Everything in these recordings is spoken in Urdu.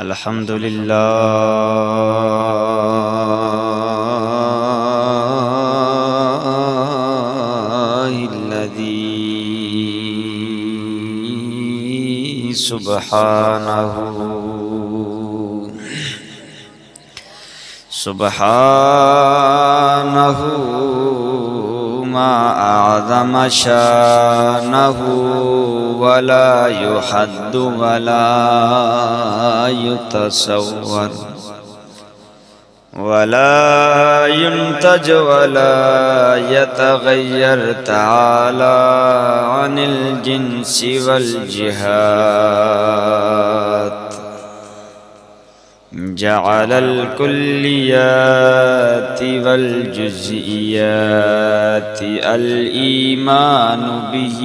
الحمد لله الذي سبحانه ما أعظم شانه ولا يحد ولا يتصور ولا ينتج ولا يتغير تعالى عن الجنس والجهات. جعل الكليات والجزئيات الإيمان به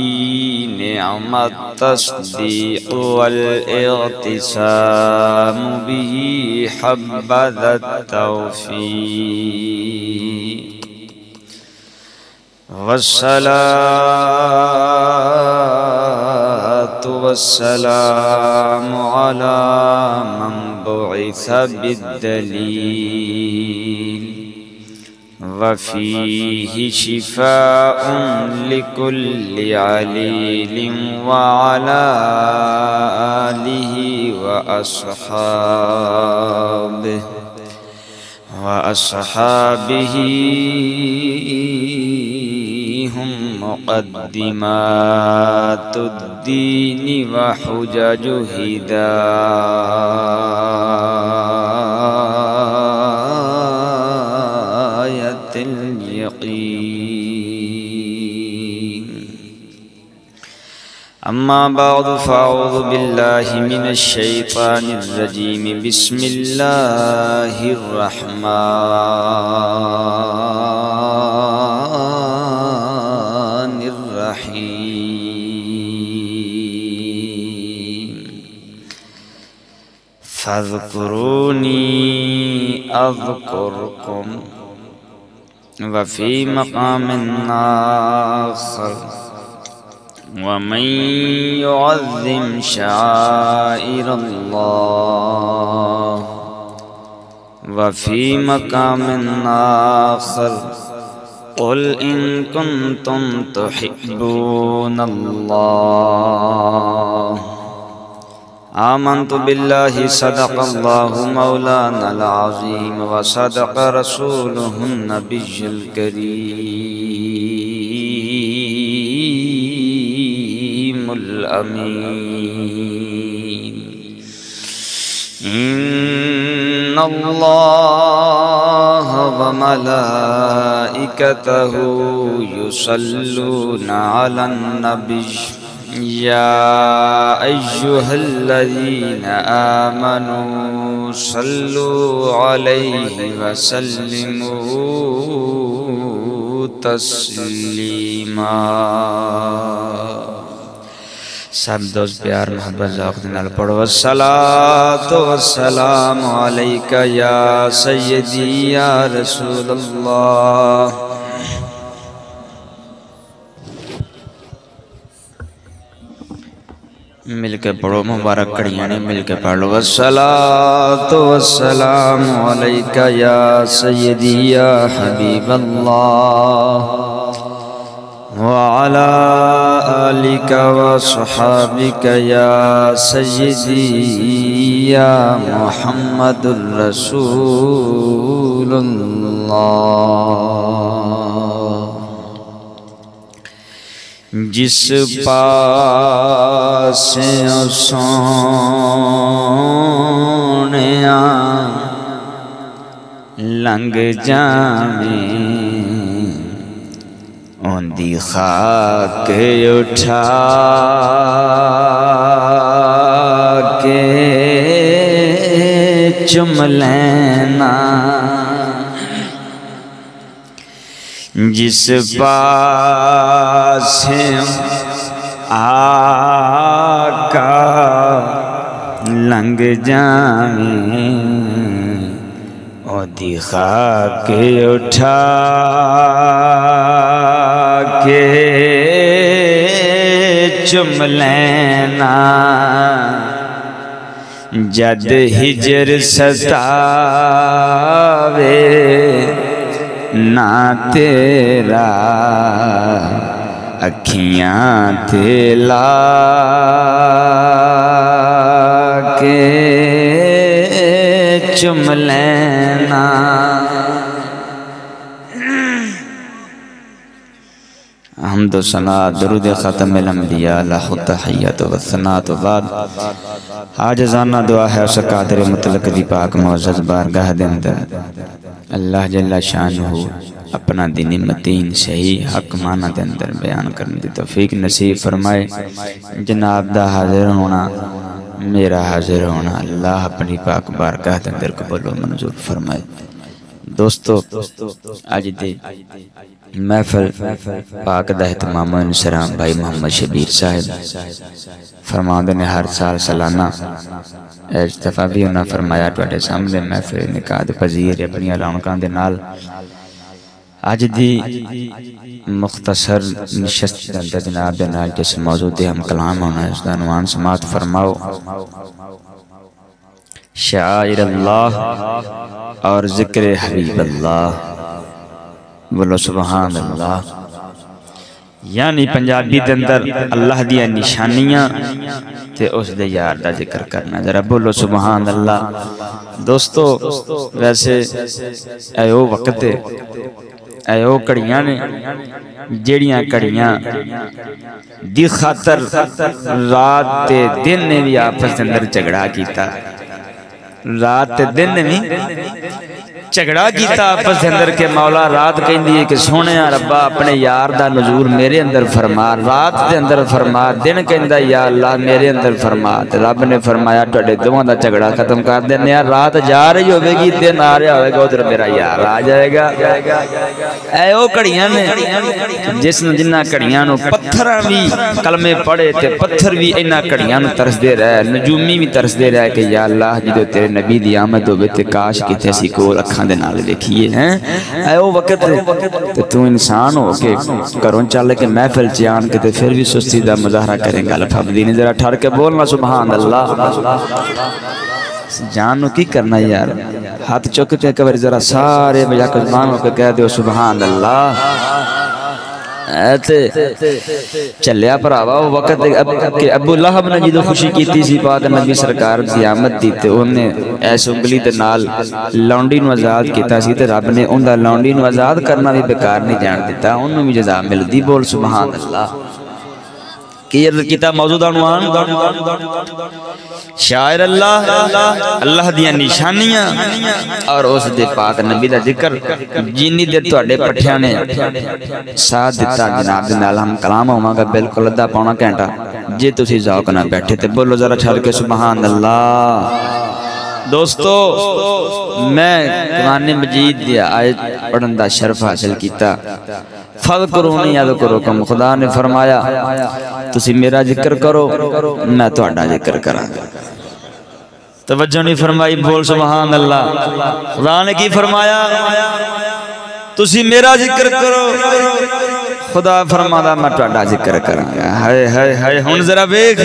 نعم التصديق والاغتسام به حبذا التوفيق. والصلاة والسلام على من بعث بالدليل وفيه شفاء لكل عليل وعلى آله وأصحابه هم مقدمات الدين وحجج هداية اليقين. أما بعد فأعوذ بالله من الشيطان الرجيم. بسم الله الرحمن الرحيم. فاذكروني أذكركم وفي مقام آخر ومن يعظم شعائر الله. وفي مقام آخر قل إن كنتم تحبون الله. آمنت بالله صدق الله مولانا العظيم وصدق رسوله النبي الكريم الأمين. إن الله وملائكته يصلون على النبي يا أيها الذين آمنوا صلوا عليه وسلموا تسليما. سب دوست پیار محبت ذوق نال پڑھو. الصلاۃ والسلام علیک یا سیدی یا رسول اللہ. مل کے پڑھو، مبارک کڑیاں نے مل کے پڑھ لو. الصلاۃ والسلام علیک یا سیدی یا حبیب اللہ وعلى آلك وصحابك يا سيدي يا محمد رسول الله. جس پاسے سونیا لنگ جاویں اُندی خاک اٹھا کے چم لینا. جس پاس آقا لنگ جاویں اُندی خاک اٹھا کے چم لینا. جد ہجر ستاوے نہ تیرا اکھیاں تے لا کے چم لینا حمد و ثنا درود ختم الانبیاء لہ تحیت و ثنا تو بعد عاجزانہ دعا ہے اس قادر مطلق دی پاک معزز بارگاہ دے اندر اللہ جل شانہ اپنا دین متین صحیح حق معنی دے اندر بیان کرنے دی توفیق نصیب فرمائے جناب دا حاضر ہونا میرا حاضر ہونا اللہ اپنی پاک بارگاہ دے اندر قبول و منظور فرمائے دوستو آج دے محفل پاک دا اہتمام و انسرام بھائی محمد شبیر صاحب فرماندے نے ہر سال سالانہ اجتفا بھی انہاں فرمایا ٹوٹے سامنے محفل نکاح پذیر اپنی علامکان دے نال آج دی مختصر نشست دندہ جناب دے نال جس موضوع دے ہم کلام ہونا ہے اس دانوان سماعت فرماؤ شعائر اللہ اور ذکر حبیب اللہ بولو سبحان اللہ یعنی پنجابی دے اندر اللہ دیا نشانیاں تے اس دے یار دا ذکر کرنا ذرا بولو سبحان اللہ دوستو ویسے ایو وقت ایو کڑیاں نے جیڑیاں کڑیاں دی خاطر رات تے دن نے بھی آپس دے اندر جھگڑا کیتا رات تے دن نے بھی جھگڑا کیتا آپس دے اندر کہ مولا رات کہیں دیئے کہ سونے ربا اپنے یار دا نزول میرے اندر فرما رات دے اندر فرما دن کہیں دا یا اللہ میرے اندر فرما رب نے فرمایا ٹوڑے دوہاں دا جھگڑا ختم کر دینے رات جا رہی ہوئے گی دن آ رہا ہوئے گا ادھر میرا یار آ جائے گا اے او کڑیاں نے جس نے جنہ کڑیاں نو پتھراں بھی کلمے پڑے تے پتھر بھی انہ کڑیاں نو ترس دے رہا ہے نجومی بھی ترس دے رہا ہے کہ یا اللہ جدو تیرے نبی دی آمد ہوئے تے کاش کی تیسی کو رکھاں دے نال دیکھئے ہیں اے او وقت تے تو انسان ہو کہ کرون چالے کہ محفل چیان کے تے پھر بھی سستی دا مظاہرہ کریں گا الفابدین ذرا ٹھار کے بولنا سبحان اللہ جانو کی کرنا یار ہاتھ چوکتے ہیں کہ ذرا سارے بجا کر زبان ہو کے کہہ دیو سبحان اللہ چلیا پر آوا وقت کہ ابو لہب نے جدو خوشی کیتی سی پاک نبی سرکار دی آمد دیتے انہیں ایسے انگلی دے نال لونڈی نو آزاد کیتا سی تے رب نے ان دا لونڈی نو آزاد کرنا بھی بیکار نہیں جان دیتا انہوں بھی جزا مل دی بول سبحان اللہ کہ یہ کتاب موضوع عنوان شاعر اللہ اللہ دیا نشانیاں اور اس دے پاک نبی دا ذکر جینی دے توڑے پٹھیاں نے ساتھ دیتا جناب دے نال ہم کلام ہوما گا بالکل ادھا پونا کہنٹا جی تو سی ذوق نہ بیٹھے تے بولو ذرا چھڑ کے سبحان اللہ دوستو میں قرآن مجید دیا آیت پڑھن دا شرف حاصل کیتا فَذْكُرُونِي يَذْكُرُكُمْ خدا نے فرمایا تسی میرا ذکر کرو میں تو اڈا ذکر کرا توجہ نہیں فرمائی بول سبحان اللہ خدا نے کی فرمایا تسی میرا ذکر کرو خدا فرمادا میں ٹوڑا ذکر کروں گا ہائے ہائے ہائے ہن ذرا بیک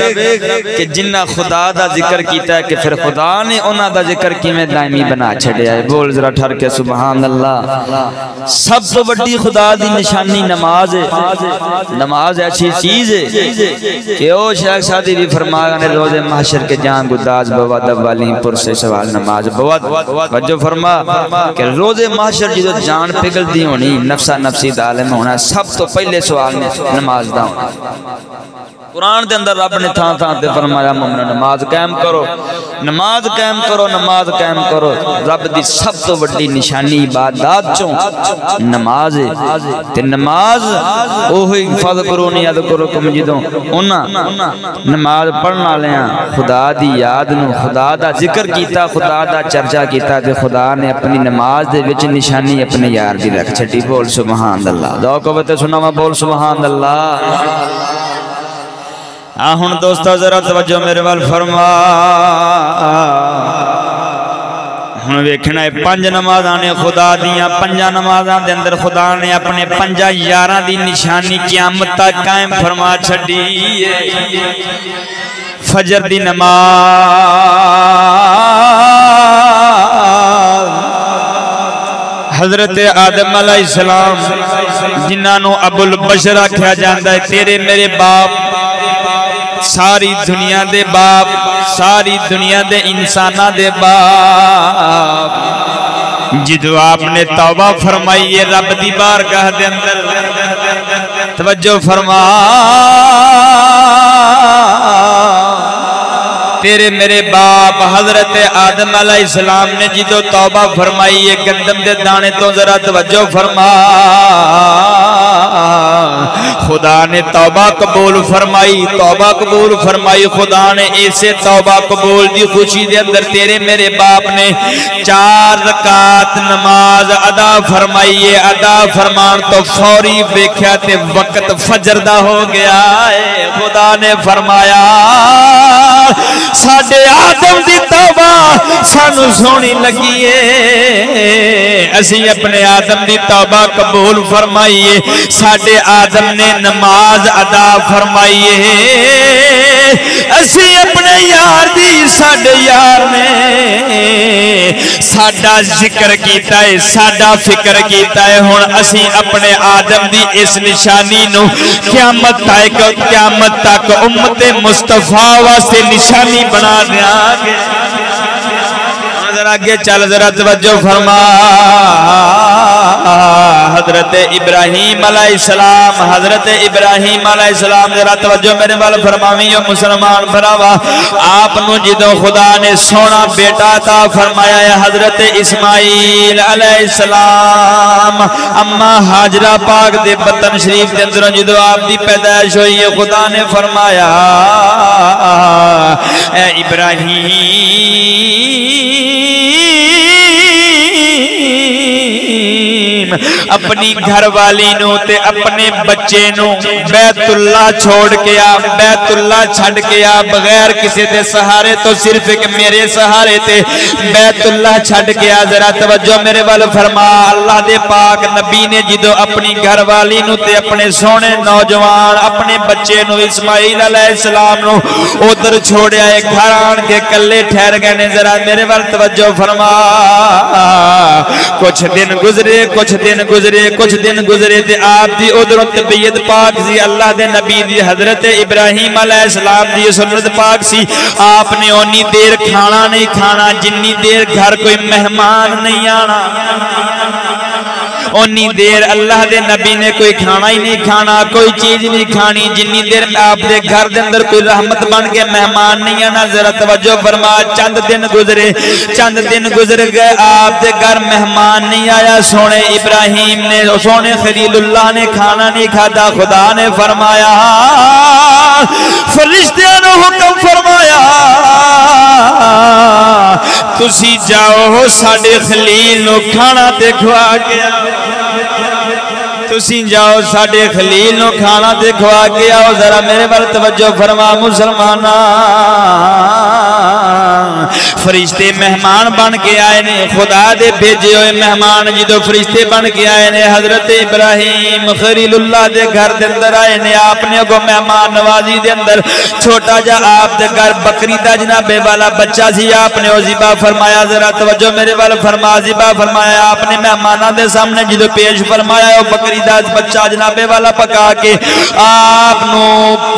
کہ جنہ خدا دا ذکر کیتا ہے کہ پھر خدا نے انہاں دا ذکر کی میں دائمی بنا چھڑیا ہے بول ذرا ٹھر کے سبحان اللہ سب تو بڑی خدا دی نشانی نماز ہے نماز ایسی چیز ہے کہ او شیخ سادی بھی فرمایا نے روز محشر کے جان گداز بواد والین پر سے سوال نماز بواد وجہ فرما کہ روز محشر جدو جان پگل دی ہونی نفسہ نفسی دالم ہونا سب تو پہلے سوال نے نماز دا قرآن دے اندر رب نے تھان تھان دے فرمایا مومن نماز قائم کرو نماز قائم کرو نماز قائم کرو رب دی سب تو بڑی نشانی عبادات چوں نماز ہے تے نماز اوہی فَذْكُرُونِي يَذْكُرُكُمْ جدوں انہاں نماز پڑھنا لیاں خدا دی یاد نو خدا دا ذکر کیتا خدا دا چرچا کیتا تے خدا نے اپنی نماز دے وچ نشانی اپنے یار دی رکھ چھٹی بول سبحان اللہ دعا کو بتے سنا میں بول سبحان اللہ آہن دوستہ ذرا توجہ میرے وال فرما ہن ویکھنا ہے پنج نمازاں نے خدا دیاں پنجاں نمازاں دے اندر خدا نے اپنے پنجاں یاراں دی نشانی قیامت تک قائم فرما چھڈی فجر دی نماز حضرت آدم علیہ السلام جنہاں نو ابو البشر آکھیا جاندا ہے، تیرے میرے باپ، ساری دنیا دے باپ، ساری دنیا دے انسانہ دے باپ، جدو آپ نے توبہ فرمائی ہے رب دی بارگاہ دے اندر، توجہ فرما، تیرے میرے باپ حضرت آدم علیہ السلام نے جدو توبہ فرمائی ہے گندم دے دانے تو ذرا توجہ فرما، خدا نے توبہ قبول فرمائی، توبہ قبول فرمائی، خدا نے ایسے توبہ قبول دی خوشی دے اندر تیرے میرے باپ نے 4 رکعت نماز ادا فرمائی ہے، ادا فرمان تو فوری ویکھیا تے وقت فجر دا ہو گیا ہے، خدا نے فرمایا ساڈے آدم دی توبہ سانو سونی لگی ہے، اسی اپنے آدم دی توبہ قبول فرمائیے، ساڈے آدم نے نماز ادا فرمائیے، اسی اپنے یار دی ساڈے یار نے ساڈا ذکر کیتا ہے، ساڈا فکر کیتا ہے، ہن اسی اپنے آدم دی اس نشانی نو قیامت تک امت مصطفیٰ واسطے نشانی بنا دیا گے۔ ذرا آگے چل ذرا توجہ فرما، حضرت ابراہیم علیہ السلام، حضرت ابراہیم علیہ السلام ذرا توجہ میرے وال فرماویں مسلمان بھراوا، آپ نو جدو خدا نے سونا بیٹا عطا فرمایا ہے حضرت اسماعیل علیہ السلام، اما ہاجرہ پاک دے بطن شریف دے اندر جدو آپ دی پیدائش ہوئی ہے خدا نے فرمایا اے ابراہیم اپنی گھر والی نو تے اپنے بچے نو بیت اللہ چھوڑ کے آ، بیت اللہ چھڑ کے آ، بغیر کسی دے سہارے تو صرف ایک میرے سہارے تے بیت اللہ چھڑ کے آ، ذرا توجہ میرے وال فرما، اللہ دے پاک نبی نے جدو اپنی گھر والی نو تے اپنے سونے نوجوان اپنے بچے نو اسماعیل علیہ السلام نو ادھر چھوڑیا ہے، گھر آن کے کلے ٹھہر گئے نے، ذرا میرے وال توجہ فرما، کچھ دن گزرے کچھ دن گزرے تے آپ دی ادھروں طبیعت پاک سی، اللہ دے نبی دی حضرت ابراہیم علیہ السلام دی سنت پاک سی، آپ نے اونی دیر کھانا نہیں کھانا جنی دیر گھر کوئی مہمان نہیں آنا، اونی دیر اللہ دے نبی نے کوئی کھانا ہی نہیں کھانا، کوئی چیز نہیں کھانی جنی دیر آپ دے گھر دے اندر کوئی رحمت بن کے مہمان نہیں آنا، ذرا توجہ فرما، چند دن گزر گئے آپ دے گھر مہمان نہیں آیا، سونے ابراہیم نے سونے خلیل اللہ نے کھانا نہیں کھاتا، خدا نے فرمایا فرشتیاں نے حکم فرمایا تسی جاؤ ساڈے خلیل نو کھانا تے کھوا کے تسی جاؤ ساڈے خلیل نو کھانا تے کھوا کے آؤ، ذرا میرے پر توجہ فرما مسلماناں، فرشتے مہمان بن کے آئے نے، خدا دے بھیجے ہوئے مہمان جدو فرشتے بن کے آئے نے، حضرت ابراہیم خلیل اللہ دے گھر دے اندر آئے نے، آپ نے کو مہمان نوازی دے اندر چھوٹا جا آپ دے گھر بکری دا جنابے والا بچہ سی، آپ نے وہ ذبح فرمایا، ذرا توجہ میرے والا فرما، ذبح فرمایا آپ نے مہمانہ دے سامنے جدو پیش فرمایا وہ بکری دا بچہ جنابے والا پکا کے آپ نو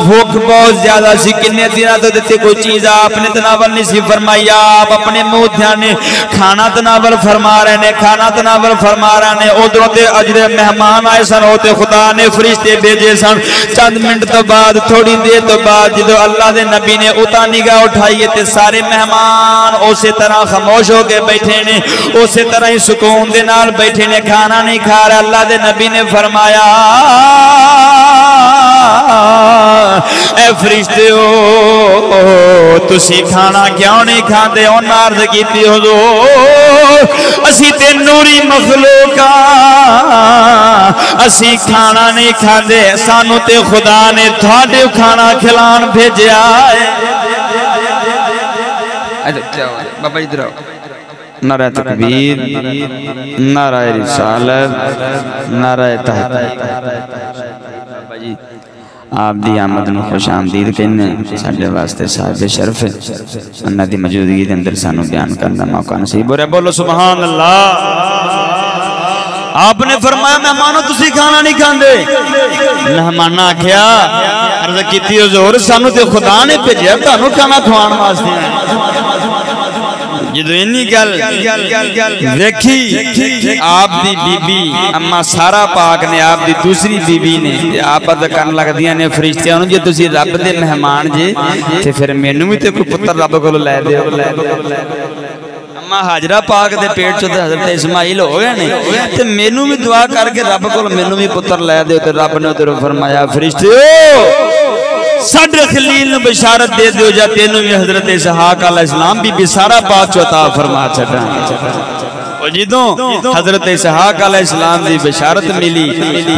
بھوک بہت زیادہ سی، کنے دنوں تو دیتے کوئی چیز آپ نے تناول نہیں سی فرمائی، آپ اپنے منہ دھیانے کھانا تناول فرما رہے نے، کھانا تناول فرما رہے نے، ادھروں تے اجر مہمان آئے سن، ہوتے خدا نے فرشتے بھیجے سن، چند منٹ تو بعد تھوڑی دیر تو بعد جدو اللہ دے نبی نے اتا نگاہ اٹھائی تے سارے مہمان اسی طرح خاموش ہو کے بیٹھے نے، اسی طرح ہی سکون دے نال بیٹھے نے، کھانا نہیں کھا رہا، اللہ دے نبی نے فرمایا اے فرشتیو تسی کھانا کیوں نہیں کھاندے؟ انہاں عرض کیتی حضور اسی تے نوری مخلوق اسی کھانا نہیں کھاندے، سانو تے خدا نے تھوڑے کھانا کھلان بھیجیا ہے۔ بابا ادھر آؤ، نعرہ تکبیر، نعرہ رسالت، نعرہ تحقیق، آپ دی آمد نو خوش آمدید کہنے ساڑھے واسطے صاحب شرف ہے انہ دی موجودگی دے اندر سانو بیان کرنا موقع نصیب ہو رہا ہے بولو سبحان اللہ آپ نے فرمایا مہمانوں تسی کھانا نہیں کھاندے مہمانہ کیا عرض کیتی حضور سانو تے خدا نے بھیجیا تانوں کھانا کھوان واسطے جدو انی گل دیکھی آپ دی بی بی اما سارا پاک نے آپ دی دوسری بی بی نے آپ ادھا کرن لگ دیا نے فرشتے انہوں جی تسی رب دے مہمان جی تے پھر مینوں بھی تے کوئی پتر رب کو لے دے اما حاجرہ پاک دے پیٹ چو تے حضرت اسماعیل ہو گئے نہیں تے مینوں بھی دعا کر کے رب کو مینوں بھی پتر لے دے تے رب نے ادھر فرمایا فرشتے ساڑھے خلیل نے بشارت دے دیو جا تینوں بھی حضرت اسحاق علیہ السلام بھی سارا پاک چوتا فرما چھٹا اور جدوں حضرت اسحاق علیہ السلام دی بشارت ملی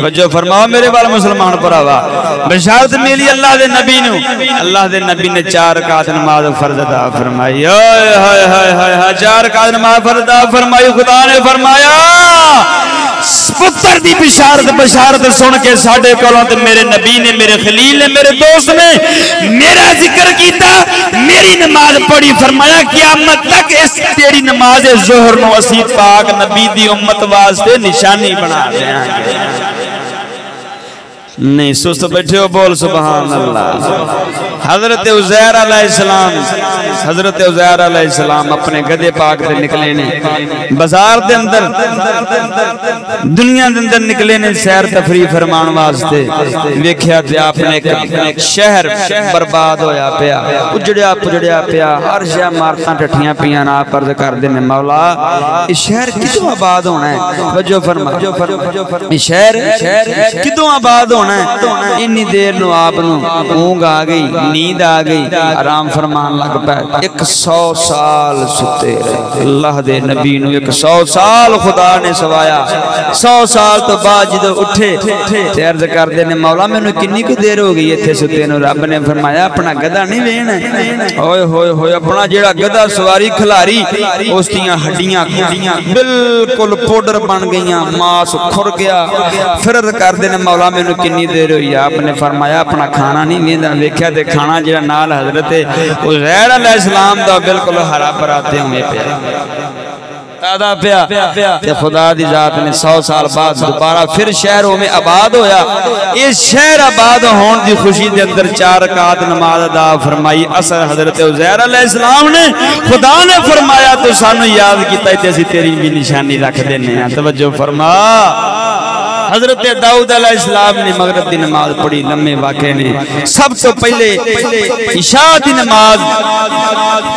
وجہ فرماؤ میرے والا مسلمان پر آوا بشارت ملی اللہ دے نبی نو اللہ دے نبی نے 4 رکعت نماز فرض ادا فرمائی 4 رکعت نماز فرض ادا فرمائی خدا نے فرمایا پتر دی بشارت سن کے ساڑھے کولوں تے میرے نبی نے میرے خلیل نے میرے دوست نے میرا ذکر کیتا میری نماز پڑھی فرمایا قیامت تک اس تیری نماز ظہر نو اسی پاک نبی دی امت واسطے نشانی بنا دیں نہیں سست بیٹھے ہو بول سبحان اللہ حضرت عزیر علیہ السلام اپنے گدے پاک دے نکلے نے بازار دے اندر دنیا دے اندر نکلے نے سیر تفریح فرمان واسطے ویکھیا تے آپ نے ایک شہر برباد ہویا پیا اجڑیا پیا ہر شے مارتاں ٹٹھیاں پیاں نہ عرض کر دے نے مولا اس شہر کدوں آباد ہونا ہے توجہ فرما اس شہر کدوں آباد ہونا ہے انی دیر نو آپ نو اونگ آ گئی نیند آ گئی آرام فرمان لگ پائے 100 سال ستے رہے اللہ دے نبی نو 100 سال خدا نے سوایا 100 سال تو بعد جدو اٹھے تے عرض کر دے نے مولا میں نو کنی کو دیر ہو گئی تھے ستے نو رب نے فرمایا اپنا گدہ نہیں وین ہے ہوئے اپنا جیڑا گدہ سواری کھلاری اس دیاں ہڈیاں بالکل پوڈر بن گئیاں ماس کھر گیا پھر عرض کر دے نے مولا میں نو کنی دیر ہوئی آپ نے فرمایا اپنا کھانا نہیں ویندا ویکھیا تے کھانا جڑا نال حضرت عزیر علیہ السلام دا بالکل ہرا بھرا تے ہوئے پیا تازہ پیا تے خدا دی ذات نے 100 سال بعد دوبارہ پھر شہروں میں آباد ہویا اس شہر آباد ہون دی خوشی دے اندر 4 رکعت نماز ادا فرمائی اثر حضرت عزیر علیہ السلام نے خدا نے فرمایا تو سانو یاد کیتا تے اسی تیری بھی نشانی رکھ دینے ہیں توجہ فرما حضرت داؤد علیہ السلام نے مغرب دی نماز پڑھی لمحے واقعے نے سب تو پہلے عشاء دی نماز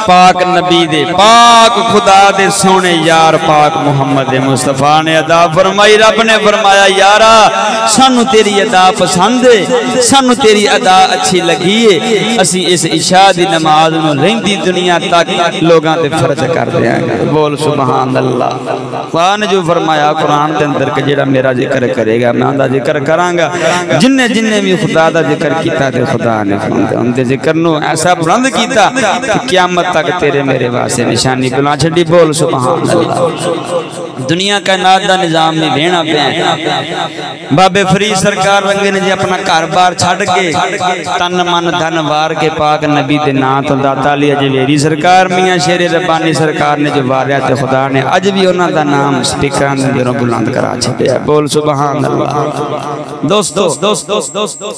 پاک نبی دے پاک خدا دے سونے یار پاک محمد مصطفیٰ نے ادا فرمائی رب نے فرمایا یارا سانو تیری ادا پسند ہے سانو تیری ادا اچھی لگی ہے اسی اس عشاء دی نماز نو رہندی دنیا تک لوگاں تے فرض کر دیاں گے بول سبحان اللہ خدا نے جو فرمایا قرآن دے اندر کہ جڑا میرا ذکر کرے گا میں آندہ ذکر کرانگا جننے بھی خدا دا ذکر کیتا تے خدا نے ان دے ذکر نو ایسا بلند کیتا کہ قیامت تک تیرے میرے واسے نشانی بلا چھڑی بول سبحان اللہ دنیا کا نادہ نظام میں بھینا پہ بابے فرید سرکار رنگے نے جی اپنا کاربار چھڑ کے تن من دھن وار کے پاک نبی دے نا تو داتا لیا جویری سرکار میاں شیر ربانی سرکار نے جو واریات خدا نے اج بھی انہاں دا نام سپیکران دے جنوں بلند کرا چھڑیا بول سبحان اللہ دوستو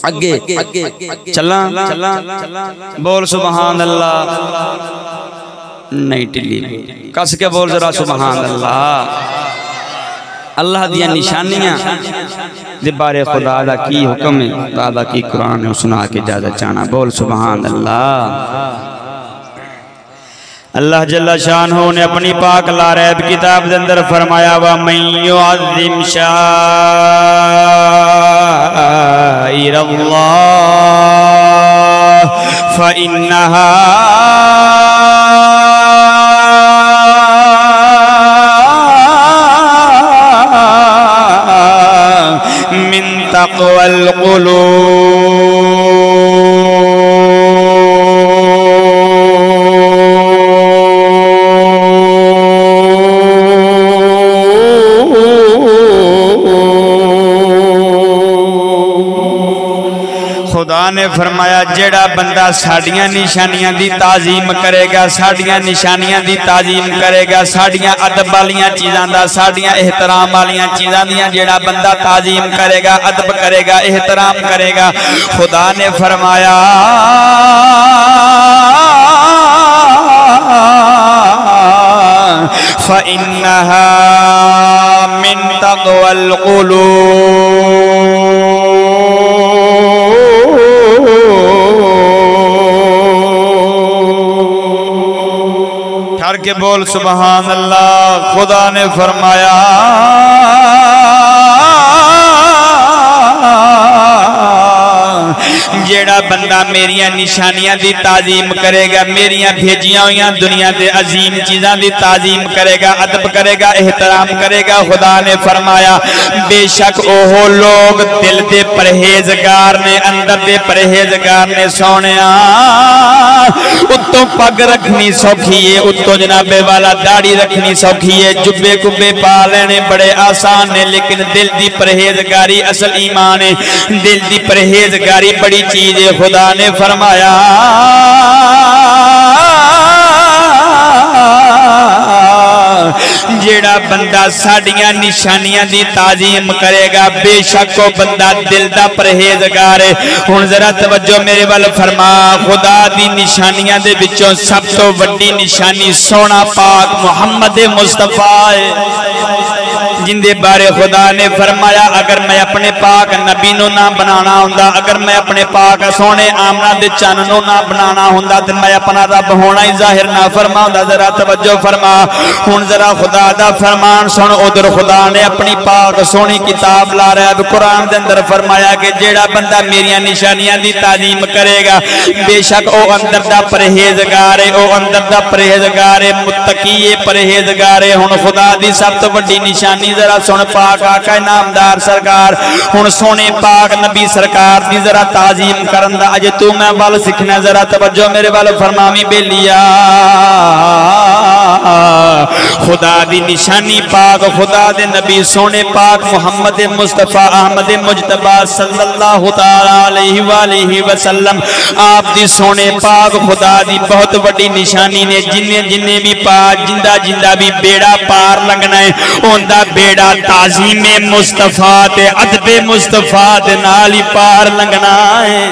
اگے چلان بول سبحان اللہ نہیں ٹلی کس کے بول ذرا سبحان اللہ اللہ دیا نشانیاں دے بارے خدا دا کی حکم ہے خدا دا کی قرآن ہے سنا کے اجازت چانا بول سبحان اللہ اللہ جل شانہ نے اپنی پاک لا ریب کتاب دے اندر فرمایا وَمَن يُعَظِّمْ شَائِرَ اللَّهِ فَإِنَّهَا مِن تَقْوَى الْقُلُوبِ خدا نے فرمایا جیڑا بندہ ساڑیاں نشانیاں دی تعظیم کرے گا، ساڑیاں نشانیاں دی تعظیم کرے گا، ساڑیاں ادب والیاں چیزاں دا، ساڑیاں احترام والیاں چیزاں دیاں جیڑا بندہ تعظیم کرے گا، ادب کرے گا، احترام کرے گا، خدا نے فرمایا فَإِنَّهَا مِن تَقْوَى الْقُلُوبِ۔ ٹھہر کے بول سبحان اللہ۔ خدا نے فرمایا جیڑا بندہ میریاں نشانیاں دی تعظیم کرے گا، میریاں بھیجیاں ہویاں دنیا دے عظیم چیزاں دی تعظیم کرے گا، ادب کرے گا، احترام کرے گا، خدا نے فرمایا بے شک اوہ لوگ دل دے پرہیزگار نے، اندر دے پرہیزگار نے سونیا اتوں پگ رکھنی سوکھی ہے، اتوں جناب والا داڑھی رکھنی سوکھی ہے، جبے کبے پا لینے بڑے آسان نے، لیکن دل دی پرہیزگاری اصل ایمان ہے، دل دی پرہیزگاری بڑی چیز ہے۔ خدا نے فرمایا جیڑا بندہ ساڑیاں نشانیاں دی تعظیم کرے گا، بے شک وہ بندہ دل دا پرہیزگار ہے۔ ہن ذرا توجہ میرے وال فرما، خدا دی نشانیاں دے وچوں سب تو وڈی نشانی سونا پاک محمد مصطفیٰ ہے، جن دے بارے خدا نے فرمایا اگر میں اپنے پاک نبی نو نہ بنانا ہوندا، اگر میں اپنے پاک سونے آمنہ دے چن نو نہ بنانا ہوندا تے میں اپنا رب ہونا ہی ظاہر نہ فرماوندا۔ ذرا توجہ فرما، ہن ذرا خدا دا فرمان سن، ادھر خدا نے اپنی پاک سونی کتاب لا رہا ہے، قرآن دے اندر فرمایا کہ جیڑا بندہ میریاں نشانیاں دی تعظیم کرے گا، بے شک او اندر دا پرہیزگار ہے، او اندر دا پرہیزگار ہے، متقی ہے، پرہیزگار ہے۔ ہن خدا دی سب تو بڑی نشانی ذرا سن پاک آقا نامدار سرکار، ہن سونے پاک نبی سرکار دی ذرا تعظیم کرن دا اج تو میں وال سکھنا، ذرا توجہ میرے وال فرماویں بیلیا۔ خدا دی نشانی پاک خدا دے نبی سونے پاک محمد مصطفیٰ احمد مجتبی صلی اللہ علیہ وآلہ وسلم، آپ دی سونے پاک خدا دی بہت بڑی نشانی نے، جننے بھی پاک جندہ بھی بیڑا پار لگنا ہے، ان دا بیڑا تعظیم مصطفیٰ تے ادب مصطفیٰ دے نال ہی پار لگنا ہے۔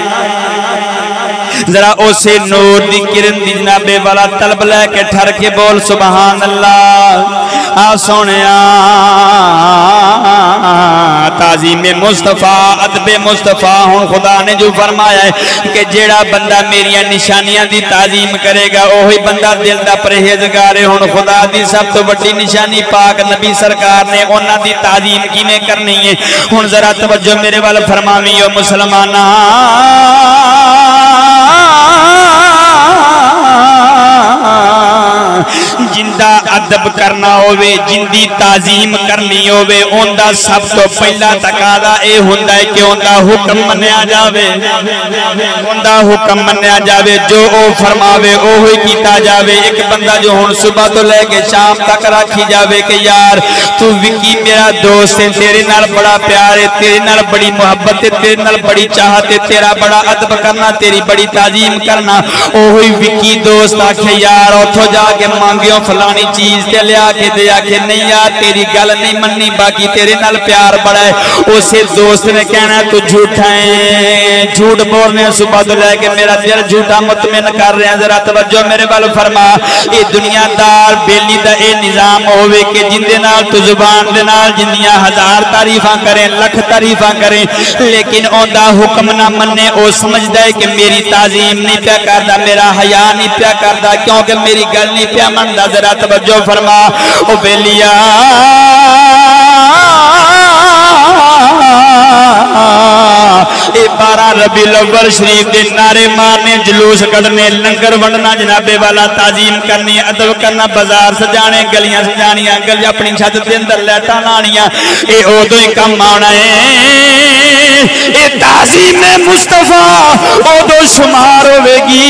ذرا اسے نور دی کرن دی جناب والا طلب لے کے ٹھر کے بول سبحان اللہ۔ آ سونیا تعظیم مصطفیٰ ادب مصطفیٰ، ہن خدا نے جو فرمایا ہے کہ جیڑا بندہ میریاں نشانیاں دی تعظیم کرے گا وہی بندہ دل دا پرہیزگار ہے۔ ہن خدا دی سب تو بڑی نشانی پاک نبی سرکار نے انہاں دی تعظیم کیویں کرنی ہے، ہن ذرا توجہ میرے وال فرماویں او مسلماناں، جندہ ادب کرنا ہوئے، جندی تعظیم کرنی ہوئے، اندہ سب تو پہلا تقاضا اے ہوندا ہے کہ اندہ حکم منیا جاوے، اندہ حکم منیا جاوے، جو او فرماوے او ہی کیتا جاوے۔ ایک بندہ جو ہن صبح تو لے کے شام تک رکھی جاوے کہ یار تو وکی میرا دوست ہے، تیرے نال بڑا پیار ہے، تیرے نال بڑی محبت ہے، تیرے نال بڑی چاہت ہے، تیرا بڑا ادب کرنا، تیری بڑی تعظیم کرنا، او ہی وکی دوست آکھے یار اتھو جا کے مانگیوں فلانی چیز تے لیا کے دیا کہ نہیں یار تیری گل نہیں مننی، باقی تیرے نال پیار بڑا ہے، اسے دوست نے کہنا تو جھوٹا ہے، جھوٹ بولنے صبح تو لے کے میرا دل جھوٹا مطمئن کر رہے ہیں۔ ذرا توجہ میرے بال فرما، اے دنیا دار بیلی دا اے نظام ہوئے کہ جن دے نال تو زبان دے نال جنیاں ہزار تعریفاں کریں، لکھ تعریفاں کریں، لیکن اون دا حکم نہ مننے، او سمجھدا ہے کہ میری تعظیم نہیں پیا کردا، میرا حیا نہیں پیا کردا، کیونکہ میری گل نہیں پیا مندا۔ ذرا توجہ فرما او بیلیا، اے 12 ربیع الاول شریف دے نعرے مارنے، جلوس کڈنے، لنگر ونڈنا، جناب والا تعظیم کرنی، ادب کرنا، بازار سجانے، گلیاں سجانیاں، گلی اپنی چھت دے اندر لیٹاں لانیاں، اے اودوں ہی کم آنا ہے۔ اے تعظیم مصطفیٰ اودوں شمار ہوے گی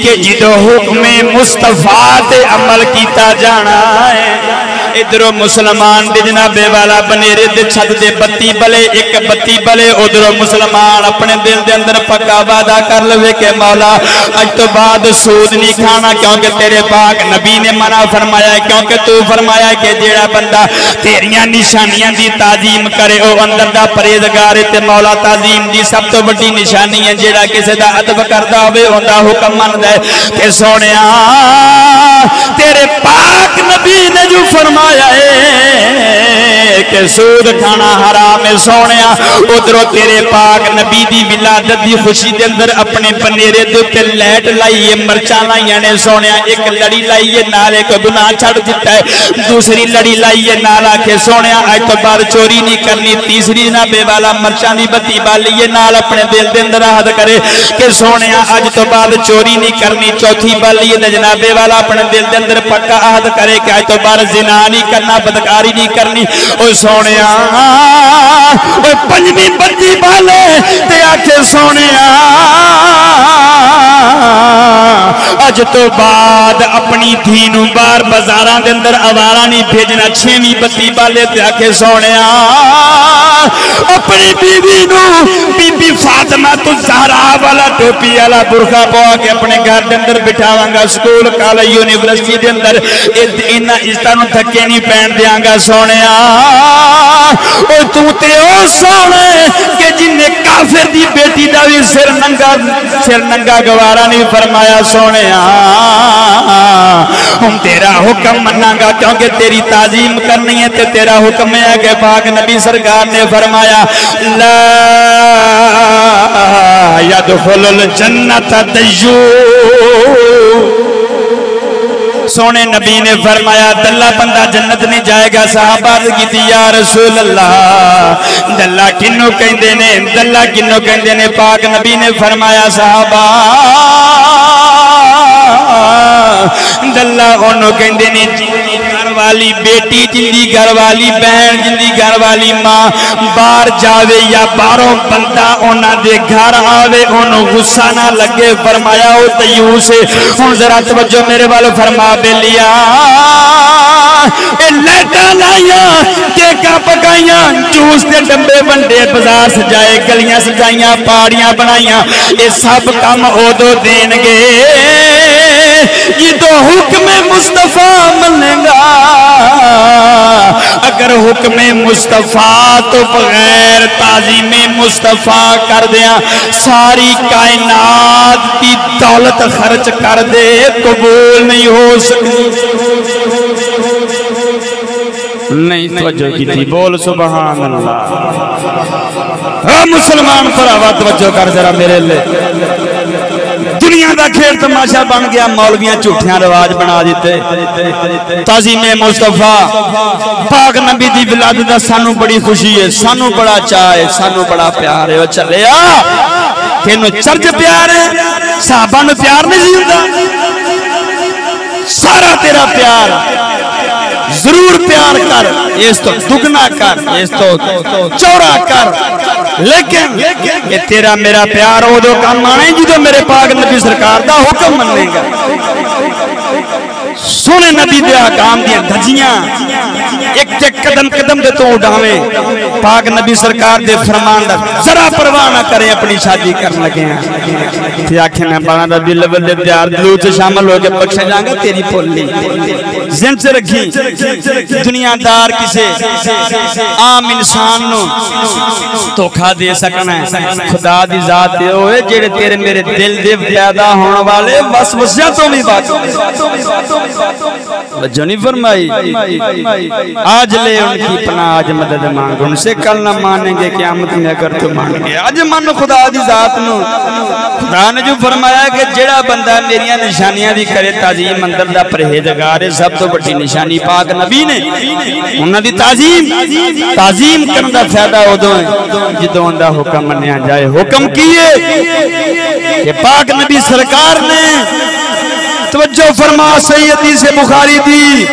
کہ جدوں حکم مصطفیٰ تے عمل کیتا جانا ہے۔ ادھروں مسلمان دے جناب والا بنیرے دے چھت دے بتی بلے ایک بتی بلے ادھروں مسلمان اپنے دل دے اندر پکا وعدہ کر لوے کہ مولا اج تو بعد سود نہیں کھانا کیونکہ تیرے پاک نبی نے منع فرمایا ہے کیونکہ تو فرمایا کہ جیڑا بندہ تیریاں نشانیاں دی تعظیم کرے او اندر دا پرہیزگار تے مولا تعظیم دی سب تو بڑی نشانی ہے جیڑا کسی دا ادب کردا ہوے اوندا حکم مندا ہے کہ سونیا تیرے پاک نبی نے جو فرمایا ہے کہ سود کھانا حرام ہے سونیا ادھروں تیرے پاک نبی دی ولادت دی خوشی دے اندر اپنے بنیرے دے تے لائٹ لائیے مرچاں لائیاں نے سونیا ایک لڑی لائیے نال ایک گناہ چھڑ دیتا ہے دوسری لڑی لائیے نال آکے سونیا اج تو بعد چوری نہیں کرنی تیسری جناب والا مرچاں دی بتی بالیے نال اپنے دل دے اندر عہد کرے کہ سونیا اج تو بعد چوری نہیں کرنی چوتھی بالیے تے جناب والا اپنے دل دے اندر پکا عہد کرے کہ اج تو بعد زنا نہیں کرنا بدکاری نہیں کرنی او سونیا او پنجویں بتی بالے تے آکھے سونیا اج تو بعد اپنی دھی نوں باہر بازاراں دے اندر آوارا نہیں بھیجنا چھویں بتی بالے تے آکھے سونیا اپنی بیوی نوں بی بی فاطمہ تو زہرا والا ٹوپی والا برقع پوا کے اپنے گھر دے اندر بٹھاواں گا سکول کالج یونیورسٹی دے اندر انہاں عزتاں نوں دھکے نہیں پین دیاں گا سونیا او تو تے او سونے کہ جن نے کافر دی بیٹی دا بھی سر ننگا گوارا نہیں فرمایا سونیا ہم تیرا حکم مننا گا کیونکہ تیری تعظیم کرنی ہے تے تیرا حکم ہے کہ پاک نبی سرکار نے فرمایا لا يدخل الجنت دیو سونے نبی نے فرمایا دلہ بندہ جنت نہیں جائے گا صحابہ عرض کی تھی یا رسول اللہ دلہ کنو کہندے نے دلہ کنو کہندے نے پاک نبی نے فرمایا صحابہ دلہ انہوں کہندے نے جندی گھر والی بیٹی جندی گھر والی بہن جندی گھر والی ماں باہر جاوے یا باہروں بندہ انہاں دے گھر آوے انہوں غصہ نہ لگے فرمایا او تیو سے ان ذرا توجہ میرے والو فرما بے لیا اے لیٹا لائیاں کیکا پکائیاں جوس دے ڈمبے بندے بازار سجائے گلیاں سجائیاں پاڑیاں بنائیاں اے سب کام عہدو دین گے یہ تو حکم مصطفیٰ ملنے گا اگر حکم مصطفیٰ تو بغیر تعظیم مصطفیٰ کر دیا ساری کائنات کی دولت خرچ کر دے قبول نہیں ہو سکتی نہیں توجہ کی تھی بول سبحان اللہ ہاں مسلمان پر آواز توجہ کر ذرا میرے لئے دنیا دا کھیل تماشا بن گیا مولویاں جھوٹیاں رواج بنا دیتے تعظیم مصطفیٰ پاک نبی دی ولادت دا سانو بڑی خوشی ہے سانو بڑا چاہے سانو بڑا پیار ہے وہ چلے تینو چرچ پیار ہے صحابہ نو پیار نہیں ہوتا سارا تیرا پیار ضرور پیار کر اس تو دگنا کر اس تو چورا کر لیکن یہ تیرا میرا پیار ہو دو کام آنے جی تو میرے پاک نبی سرکار دا حکم مننے گا سونے نبی دے حکام دیا دھجیاں ایک چک قدم قدم دے تو اڑھاویں پاک نبی سرکار دے فرمان دا ذرا پرواہ نہ کریں اپنی شادی کرنے لگے ہیں تھی آنکھیں میں بانا دا دل لبل دے دیار دلو سے شامل ہو کے بخشے جائیں گا تیری پولی زن سے رکھی دنیا دار کسے عام انسان نو توکھا دے سکنا ہے خدا دی ذات دے ہوئے جیڑے تیرے میرے دل دے پیدا ہونے والے بس وسیعتوں بھی بات جنی فرمائی آج لے ان کی پناہ آج مدد مانگ ان سے کل نہ مانیں گے قیامت میں اگر تو مانیں گے آج من خدا دی ذات نو خدا نے جو فرمایا کہ جڑا بندہ میریاں نشانیاں دی کرے تعظیم اندر دا پرہیزگار ہے سب تو بڑی نشانی پاک نبی نے انہاں دی تعظیم کرن دا فائدہ ادوں ہے جدوں دا حکم منیا جائے حکم کیے کہ پاک نبی سرکار نے توجہ فرما سیدی سے بخاری دی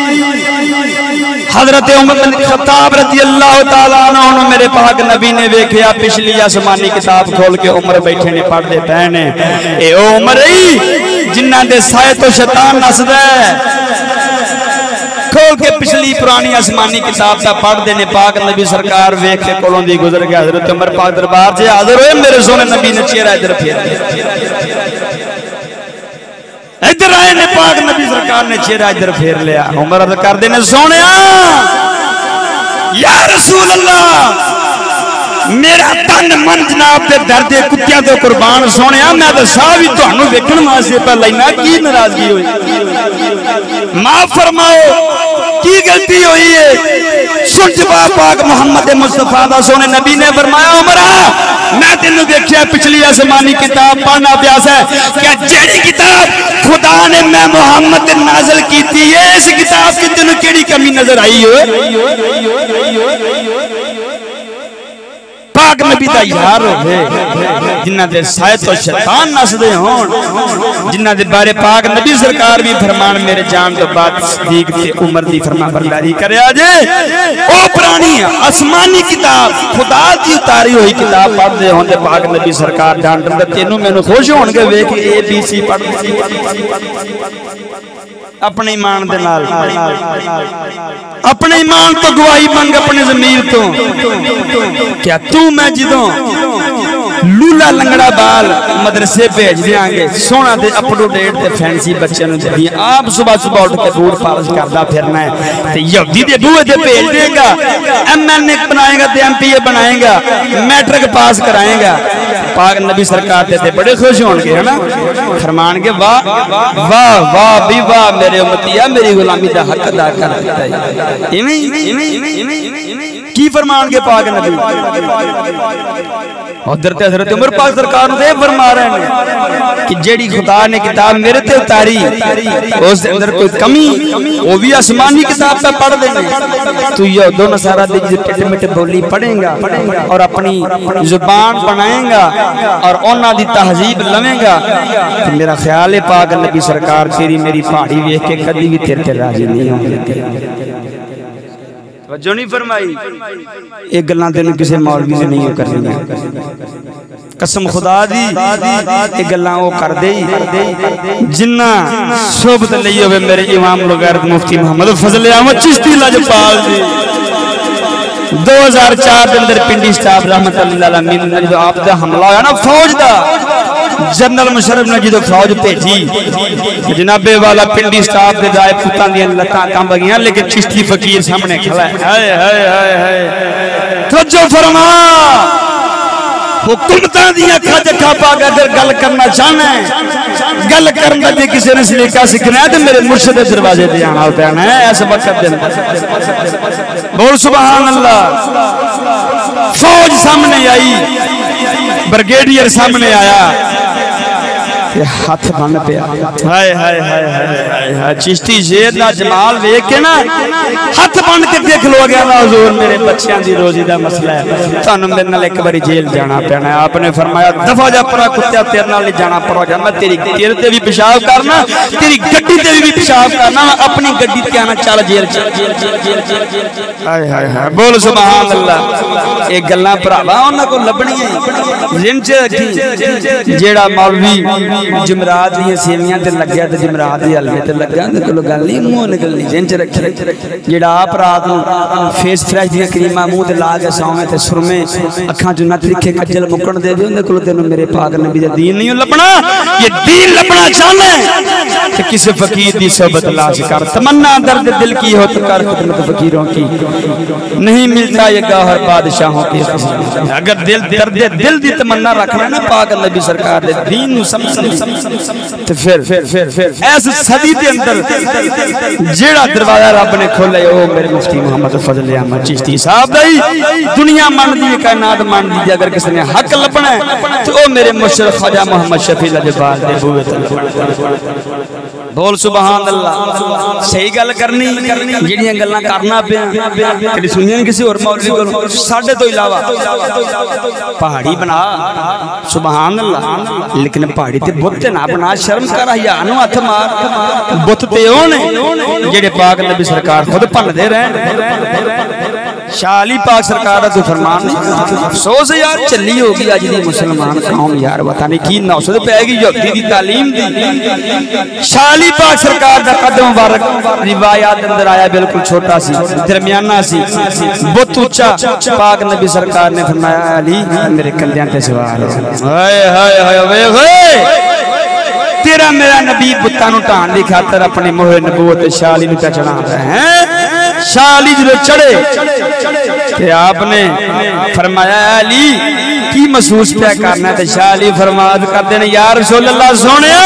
حضرت عمر بن خطاب رضی اللہ تعالیٰ عنہ میرے پاک نبی نے دیکھیا پچھلی آسمانی کتاب کھول کے عمر بیٹھے نے پڑھ دے پہنے اے عمر ای جنہ دے سائے تو شیطان نسدا ہے کھول کے پچھلی پرانی آسمانی کتاب پہ پڑھ دینے پاک نبی سرکار ویکھ کے کولوں دی گزر گیا حضرت عمر پاک دربار سے حاضر ہوئے میرے سونے نبی نے چہرہ ادھر پھیر ادھر آئے نے پاک نبی سرکار نے چہرہ ادھر پھیر لیا عمر عرض کر دینے سونے یا رسول اللہ میرا تن من جناب دے دردے کتیاں تو قربان سونے میں تو ساہ بھی تو انہوں بیکن ماسے پر لینا کی نرازگی ہوئی معاف فرماؤ کی غلطی ہوئی ہے سن جواب پاک محمد مصطفیٰ دا سونے نبی نے فرمایا عمرہ میں تینوں دیکھیا پچھلی آسمانی کتاب پڑھنا پیاس ہے کہ جیڑی کتاب خدا نے میں محمد نازل کی تھی اس کتاب کی تینوں کیڑی کمی نظر آئی ہو پاک نبی دا یار ہوئے جنہ دے سائت و شیطان نسدے ہون جنہ دے بارے پاک نبی سرکار بھی فرمان میرے جان تو بات صدیق تے عمر دی فرما برداری کرے آجے او پرانی آسمانی کتاب خدا دی اتاری ہوئی کتاب پڑھ دے ہون دے پاک نبی سرکار جان دے تینوں میں نے خوش ہون گے وے کہ اے بی سی پڑھ دے اپنے ایمان دے نال اپنے ایمان تو گواہی منگ اپنے ضمیر تو کیا تو میں جدوں لولا لنگڑا بال مدرسے بھیج دیاں گے سونا دے اپڈو ڈیٹ تے فینسی بچے نوں دے آپ صبح صبح اٹھ کے بوٹ پالش کردا پھرنا ہے تے یہودی دے بوئے تے بھیج دے گا ایم این اے بنائے گا تے ایم پی اے بنائے گا میٹرک پاس کرائے گا پاک نبی سرکار تے بڑے خوش ہون گے ہے نا فرمان کے واہ واہ واہ بھی واہ میرے امتیہ میری غلامی دا حق ادا کر دیتا ہے کی فرمان کے پاک نبی حضرت حضرت عمر پاک سرکار دے فرما رہے ہیں کہ جیڑی خدا نے کتاب میرے تے اتاری اس اندر کوئی کمی وہ بھی آسمانی کتاب پہ پڑھ دیں گے تو یہ دو نصارہ دے جو ٹٹ مٹ بولی پڑھیں گا اور اپنی زبان بنائیں گا اور اونا دی تہذیب لمیں گا تو میرا خیال ہے پاک نبی سرکار تیری میری پہاڑی ویکھ کے کدی بھی تیرے تے راضی نہیں ہوں گے جو نہیں فرمائی ایک گلنا دینے کسے مولوی سے نہیں کرنی ہے قسم خدا دی ایک گلنا وہ کر دے جنہ صحبت لئیے ہوئے میرے امام لغیرت مفتی محمد فضل احمد چشتی لاجپال دی 2004 دے اندر پنڈی سٹاف رحمت اللہ العالمین نے جو آپ دا حملہ ہویا نا فوج دا جنرل مشرف نے جدو فوج بھیجی جنابے والا پنڈی سٹاف دے جائے پتان دیا لتاں کام بگیاں لیکن چشتی فقیر سامنے کھلا ہے ہائے ہائے ہائے ہائے توجہ فرما حکومتاں دیا کھاجہ کھاپا گا اگر گل کرنا چاہنا ہے گل کرنا دے کسی نے سلیقہ سکھنا ہے تو میرے مرشد دروازے دے آنا ہوتا ہے ایسا وقت دن بول سبحان اللہ فوج سامنے آئی برگیڈیئر سامنے آیا ہاتھ بن پیا ہائے ہائے ہائے ہائے چشتی شیر دا جمال دیکھ کے نا ہاتھ بن کے دیکھ لو گیا نا حضور میرے بچیاں دی روزی دا مسئلہ ہے تانوں میرے نال ایک باری جیل جانا پینا ہے آپ نے فرمایا دفعہ جا پرا کتیا تیرے نال نہیں جانا پڑا گا میں تیرے تے بھی پیشاب کرنا تیری گڈی تے بھی پیشاب کرنا اپنی گڈی تے آنا چل جیل ہائے ہائے ہائے بول سبحان اللہ ایک گلاں بھراوا انہاں کو لبنیاں ذہن چ رکھی جیڑا مولوی جمرات دی سیویاں تے لگیا تے جمرات دی حلوے تے لگا تے کلو گل نہیں منہ نکلنی ذہن چ رکھی جیڑا آپ رات نو فیس فریش دی کریماں منہ تے لا کے سوویں تے سرمے اکھاں چ نت لکھے کجل مکن دے دے کلو تینوں میرے پاک نبی دا دین نہیں لبنا یہ دین لبنا چاہنا ہے کہ کسی فقیر دی صحبت لاش کر تمنا درد دل کی ہو تو کر خدمت فقیروں کی نہیں ملتا یہ گوہر بادشاہوں کی اگر درد دل دی تمنا رکھنا نا پاک نبی سرکار دے دین نو سمجھ تو پھر ایس صدی دے اندر جیڑا دروازہ رب نے کھولے او میرے مفتی محمد فضل احمد چشتی صاحب دائی دنیا مان دی کائنات مان دی اگر کسی نے حق لبنا ہے تو او میرے مشرف خواجہ محمد شفیع لجبال دے بوئے بول سبحان اللہ صحیح گل کرنی جڑیاں گلاں کرنا پیا کدی سنیاں نہیں کسی اور مولوی کولوں ساڈے تو علاوہ پہاڑی بنا سبحان اللہ لیکن پہاڑی تے بت تے نہ بنا شرم کر حیا نو ہتھ مار بت تے اونے جڑے پاک نبی سرکار خود بن دے رہن شاہ علی پاک سرکار تو فرمان نہیں افسوس ہے یار چلی ہوگی اج دی مسلمان قوم یار پتہ نہیں کی نوسط پے گی یہودی دی تعلیم دی شاہ علی پاک سرکار دا قدم مبارک روایات اندر آیا بالکل چھوٹا سی درمیانہ سی بہت اونچا پاک نبی سرکار نے فرمایا علی میرے کندھیاں تے سوار ہو ہائے ہائے ہائے ہائے تیرا میرا نبی بتاں نوں ٹھان دی خاطر اپنی مہر نبوت شاہ علی نوں تے چڑھا رہے ہیں شاہ علی جو چڑھے کہ آپ نے فرمایا علی کی محسوس پہ کرنا ہے شاہ علی فرماد کرتے ہیں یا رسول اللہ سونیا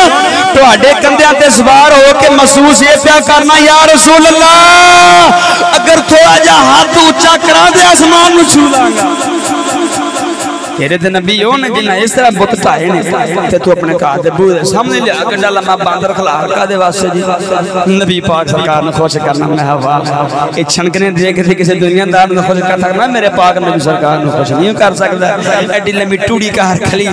تو اڈے کندھیاں تے سوار ہو کے محسوس یہ پہ کرنا یا رسول اللہ اگر تھوڑا جا ہاتھ اونچا کرا دے آسمان نوں چھو لاں تیرے تے نبی ہو نے جنہ اس طرح بت ٹھائے نے تے تو اپنے کہا دے بو سامنے لیا گڈا لما باندر کھلار کا دے واسطے جی نبی پاک سرکار نے خوش کرنا میں ہوا اے چھنکنے دے کے کسی دنیا دار نے خوش کر سکتا میرے پاک نبی سرکار نے خوش نہیں کر سکتا ایڈی لمبی ٹوڑی کار کھلی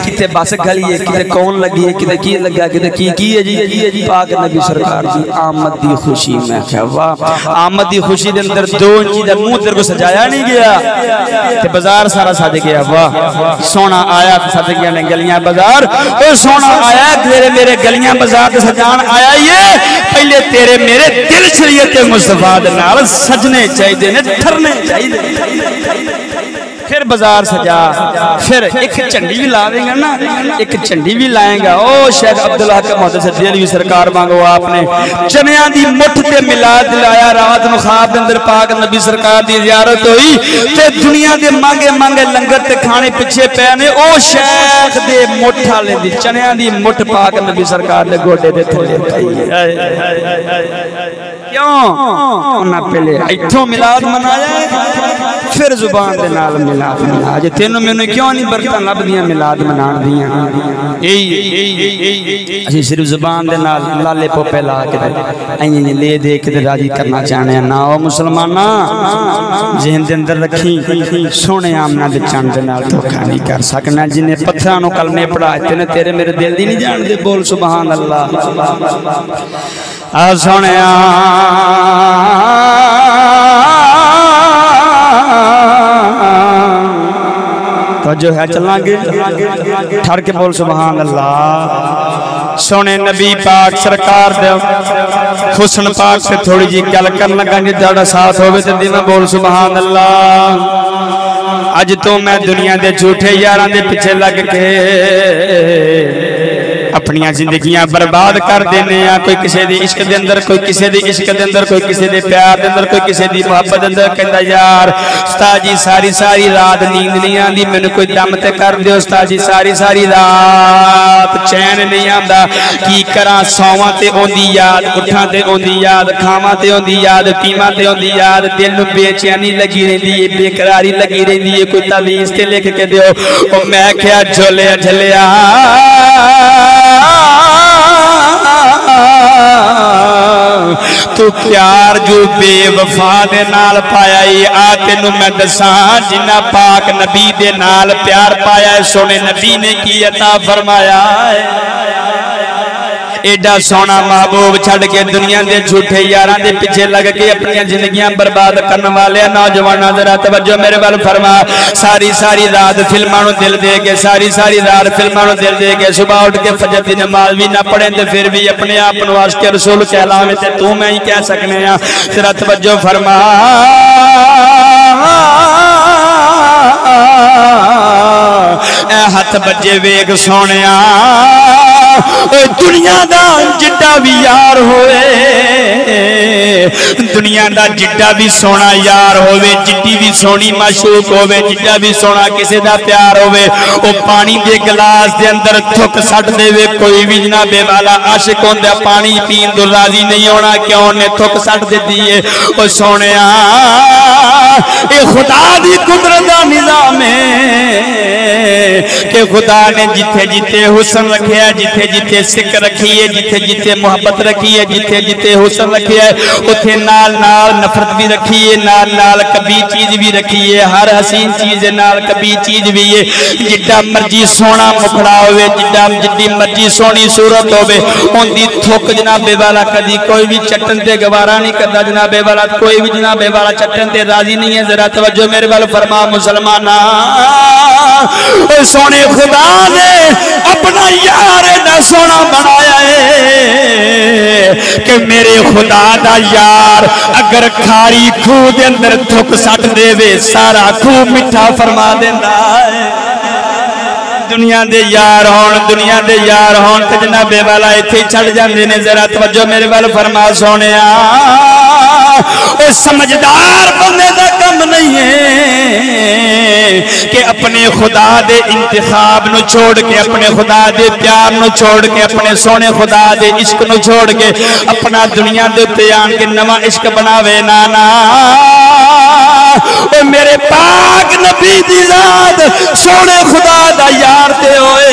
کتے بس گلی ہے کتے کون لگی ہے کتے کی لگا کتے کی ہے جی پاک نبی سرکار دی آمد دی خوشی میں کہ واہ آمد دی خوشی دے اندر دو انچی دا منہ تیرے کو سجایا نہیں گیا تے بازار سارا سج گیا واہ سونا آیا سج گیا نے گلیاں بازار او سونا آیا تیرے میرے گلیاں بازار سجان آیا یہ پہلے تیرے میرے دل شریعت مصطفیٰ دے نال سجنے چاہیے نے ٹھرنے چاہیے پھر بازار سجا پھر ایک چنڈی بھی لاویں گا نا ایک چنڈی بھی لائیں گا او شیخ عبداللہ کا محدث دہلوی سرکار مانگو آپ نے چمیاں دی مٹھ تے ملاد لایا رات نو خواب دے اندر پاک نبی سرکار دی زیارت ہوئی تے دنیا دے مانگے مانگے لنگر تے کھانے پیچھے پے نے او شیخ دے مٹھ والے دی چنیاں دی مٹھ پاک نبی سرکار دے گوڈے دے تھلے پئی کیوں انہاں پہلے ایتھوں ملاد منایا پھر زبان دے نال ملاد منا جے تینوں میں کیوں نہیں برکتاں لب دیاں ملاد منان دیاں اسی صرف زبان دے نال لالے پوپے لا کے اییں لے دے کے راضی کرنا چاہنے نا او مسلماناں ذہن دے اندر رکھی سونے آمنا دے چاند دے نال دھوکا نہیں کر سکنا جنہیں پتھراں نو کلمے پڑھائے تے تیرے میرے دل دی نہیں جان دے بول سبحان اللہ سونے تو جو ہے چلنا گے ٹھر کے بول سبحان اللہ سونے نبی پاک سرکار دے حسن پاک سے تھوڑی جی گل کر لگا جی تہاڈا ساتھ ہوے تے دیواں بول سبحان اللہ اج تو میں دنیا دے جھوٹے یاراں دے پیچھے لگ کے اپنی زندگیاں برباد کر دینے ہیں کوئی کسی دی عشق دے اندر کوئی کسی دی عشق دے اندر کوئی کسی دی پیار دے اندر کوئی کسی دی محبت دے اندر کہندا یار استاد جی ساری رات نیند نہیں آندی مینوں کوئی دم تے کر دیو استاد جی ساری رات چین نہیں آندا کی کراں سوواں تے اوندی یاد اٹھاں تے اوندی یاد کھاواں تے اوندی یاد پیواں تے اوندی یاد دل نوں بے چینی لگی رہندی ہے بے قراری لگی رہندی ہے کوئی تعویذ تے لکھ کے دیو او میں کہیا جھولیا جھلیا تو پیار جو بے وفا دے نال پایا ہے آ تینوں میں دساں جنہ پاک نبی دے نال پیار پایا ہے سونے نبی نے کی عطا فرمایا ہے ایڈا سونا محبوب چھڑ کے دنیا دے جھوٹے یاراں دے پیچھے لگ کے اپنی زندگیاں برباد کرنے والے نوجواناں ذرا توجہ میرے ول فرما ساری رات فلماں نوں دل دے کے ساری رات فلماں نوں دل دے کے صبح اٹھ کے فجر دی نماز بھی نہ پڑھیں تے پھر بھی اپنے آپ نوں عاشق رسول کہلاویں تے تو میں ہی کہہ سکنے ہاں ذرا توجہ فرما اے ہاتھ بجے ویگ سونیا دنیا دا جڈا بھی یار ہوئے دنیا دا جڈا بھی سونا یار ہوئے جڈی بھی سونی معشوق ہوئے جڈا بھی سونا کسے دا پیار ہوئے او پانی دے گلاس دے اندر تھک سٹ دے وے کوئی بھی جناب والا عاشق ہوندے پانی پین تو راضی نہیں ہونا کیوں نے تھک سٹ دے دیے او سونیا اے خدا دی قدرت دا نظام ہے کہ خدا نے جتھے جتھے حسن رکھے ہے جتھے سکھ رکھی ہے جتھے محبت رکھی ہے جتھے حسن رکھی ہے اتھے نال نال نال نفرت بھی رکھی ہے، نال نال کبھی چیز بھی رکھی ہے، ہر حسین چیز نال کبھی چیز بھی ہے، جڈا مرجی سونا مکھڑا ہوئے، جڈی مرجی سونی صورت ہوئے، ان دی تھوک جناب والا کدی کوئی بھی چٹن تے گوارا نہیں کرتا، جناب والا کوئی بھی جناب والا چٹن تے راضی نہیں ہے۔ ذرا توجہ میرے وال فرما مسلمانہ، سونے خدا نے اپنا یار ایڈا سونا بنایا ہے کہ میرے خدا دا یار اگر کھاری کھو دے اندر تھک سٹ دے وے سارا کھو مٹھا فرما دینا ہے۔ دنیا دے یار ہون تے جناب والا ایتھے چھڑ جاندے نے۔ ذرا توجہ میرے وال فرما سونیا، اے سمجھدار بندے دا کم نہیں ہے کہ اپنے خدا دے انتخاب نو چھوڑ کے، اپنے خدا دے پیار نو چھوڑ کے، اپنے سونے خدا دے عشق نو چھوڑ کے اپنا دنیا دے تے آن کے نواں عشق بناوے نا۔ اے میرے پاک نبی دی ذات سونے خدا دا یار تے ہوئے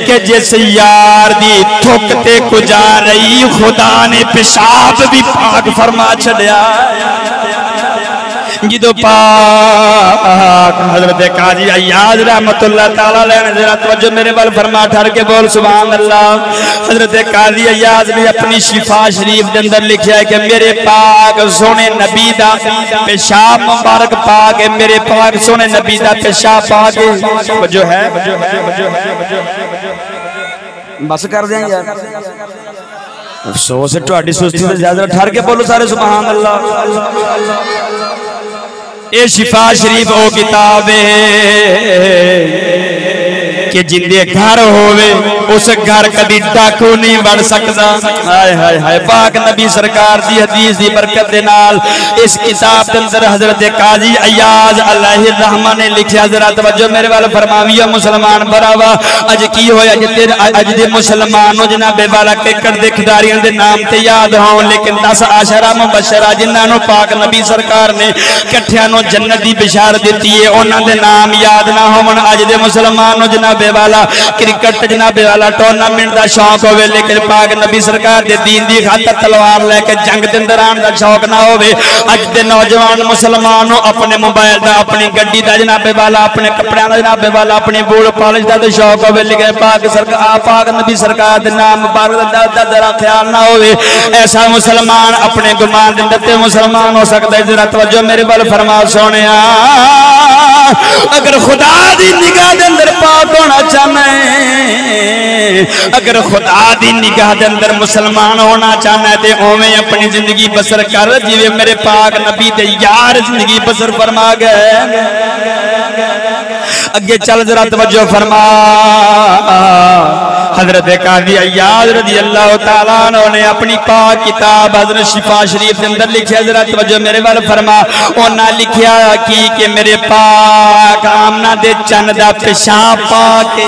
کہ جس یار دی تھوکتے کو جا رہی خدا نے پیشاب بھی پاک فرما چھڑیا۔ جدو پاک حضرت قاضی عیاض رحمت اللہ تعالیٰ علیہ ذرا توجہ میرے بل فرما ٹھہر کے بول سبحان اللہ۔ حضرت قاضی عیاض نے اپنی شفا شریف دے اندر لکھا ہے کہ میرے پاک سونے نبی دا پیشاب مبارک پاک ہے، میرے پاک سونے نبی دا پیشاب پاک ہے۔ جو ہے بس کر دیں یار، افسوس ہے ٹواڈی سستی سے زیادہ ٹھہر کے بولو سارے سبحان اللہ۔ اے شفا شریف او کتاب ہے کہ جن دے گھر ہوئے اس گھر کدی ڈاکو نہیں بڑھ سکتا۔ ہائے ہائے ہائے، پاک نبی سرکار دی حدیث دی برکت دے نال اس کتاب دے اندر حضرت قاضی عیاض علیہ الرحمہ نے لکھیا۔ ذرا توجہ میرے وال فرماویہ مسلمان براوا، اج کی ہویا اج دے مسلمانوں جناب والا کرکٹ دے کھلاڑیاں دے نام تے یاد ہون، لیکن 10 عشرہ مبشرہ جنہاں نو پاک نبی سرکار نے کٹھیاں نو جنت دی بشارت دتی ہے انہاں دے نام یاد نہ ہون۔ اج دے مسلمانوں جناب والا کرکٹ جناب والا ٹورنامنٹ دا شوق ہوئے، لیکن پاک نبی سرکار دے دین دی خاطر تلوار لے کے جنگ دے اندر آن دا شوق نہ ہوئے۔ اج دے نوجوان مسلمانوں اپنے موبائل دا، اپنی گڈی دا جناب والا، اپنے کپڑیاں دا جناب والا، اپنی بوڑ پالش دا شوق ہوئے، لیکن پاک نبی سرکار دے نام مبارک دا ذرا خیال نہ ہوئے۔ ایسا مسلمان اپنے گمان دے اندر تے مسلمان ہو سکتا ہے۔ ذرا توجہ میرے بل فرما سونیا، اگر خدا دی نگاہ دے اندر پاک ہونا چاہنا ہے، اگر خدا دی نگاہ دے اندر مسلمان ہونا چاہنا ہے تے اوویں اپنی زندگی بسر کر جویں میرے پاک نبی دے یار زندگی بسر فرما گئے۔ اگے چل ذرا توجہ فرما، حضرت قاضی عیاض رضی اللہ تعالیٰ عنہ نے اپنی پاک کتاب حضرت شفا شریف کے اندر لکھیا۔ ذرا توجہ میرے وال فرما، انہاں لکھیا کہ میرے پاک آمنہ دے چند دا پیشاب پاک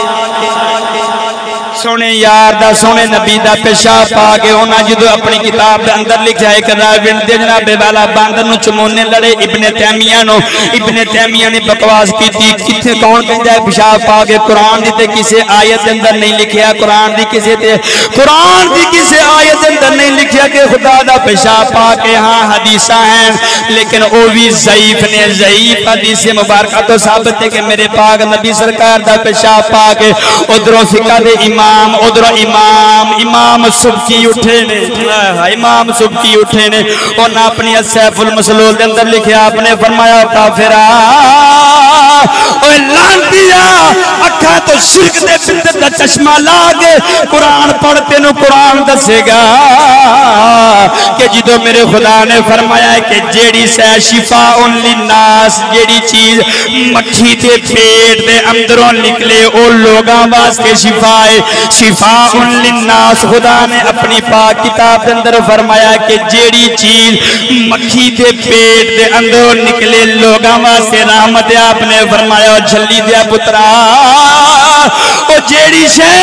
سونے یار دا سونے نبی دا پیشاب پاک ہے۔ انہاں جدو اپنی کتاب دے اندر لکھا ہے کہ راوند دے جناب والا باندر نو چمونے لڑے ابن تیمیہ نو، ابن تیمیہ نے بکواس کی تھی کتنے کون کہتا ہے پیشاب پاک ہے؟ قرآن دی تے کسے آیت دے اندر نہیں لکھیا، قرآن دی کسے آیت دے اندر نہیں لکھیا کہ خدا دا پیشاب پاک ہے۔ ہاں حدیثاں ہیں لیکن او بھی ضعیف نے، ضعیف حدیث مبارکہ تو ثابت ہے کہ میرے پاک نبی سرکار دا پیشاب پاک ہے۔ ادھروں فقہ دے ادھر امام سبکی اٹھے نے، امام سبکی اٹھے نے، انہاں اپنی سیف المسلول دے اندر لکھیا، آپ نے فرمایا کافرہ اوے لانتیا اکھاں تو شرک دے بدعت دا چشمہ لا کے قرآن پڑھتے نو قرآن دسے گا کہ جدو میرے خدا نے فرمایا ہے کہ جیڑی سے شفاء للناس، جیڑی چیز مکھی دے پیٹ دے اندروں نکلے او لوگاں واسطے شفاء ہے، شفاء للناس۔ خدا نے اپنی پاک کتاب دے اندر فرمایا کہ جیڑی چیز مکھی دے پیٹ دے اندروں نکلے لوگاں واسطے رحمت ہے۔ آپ نے فرمایا جھلی دیا پترا او جیڑی شے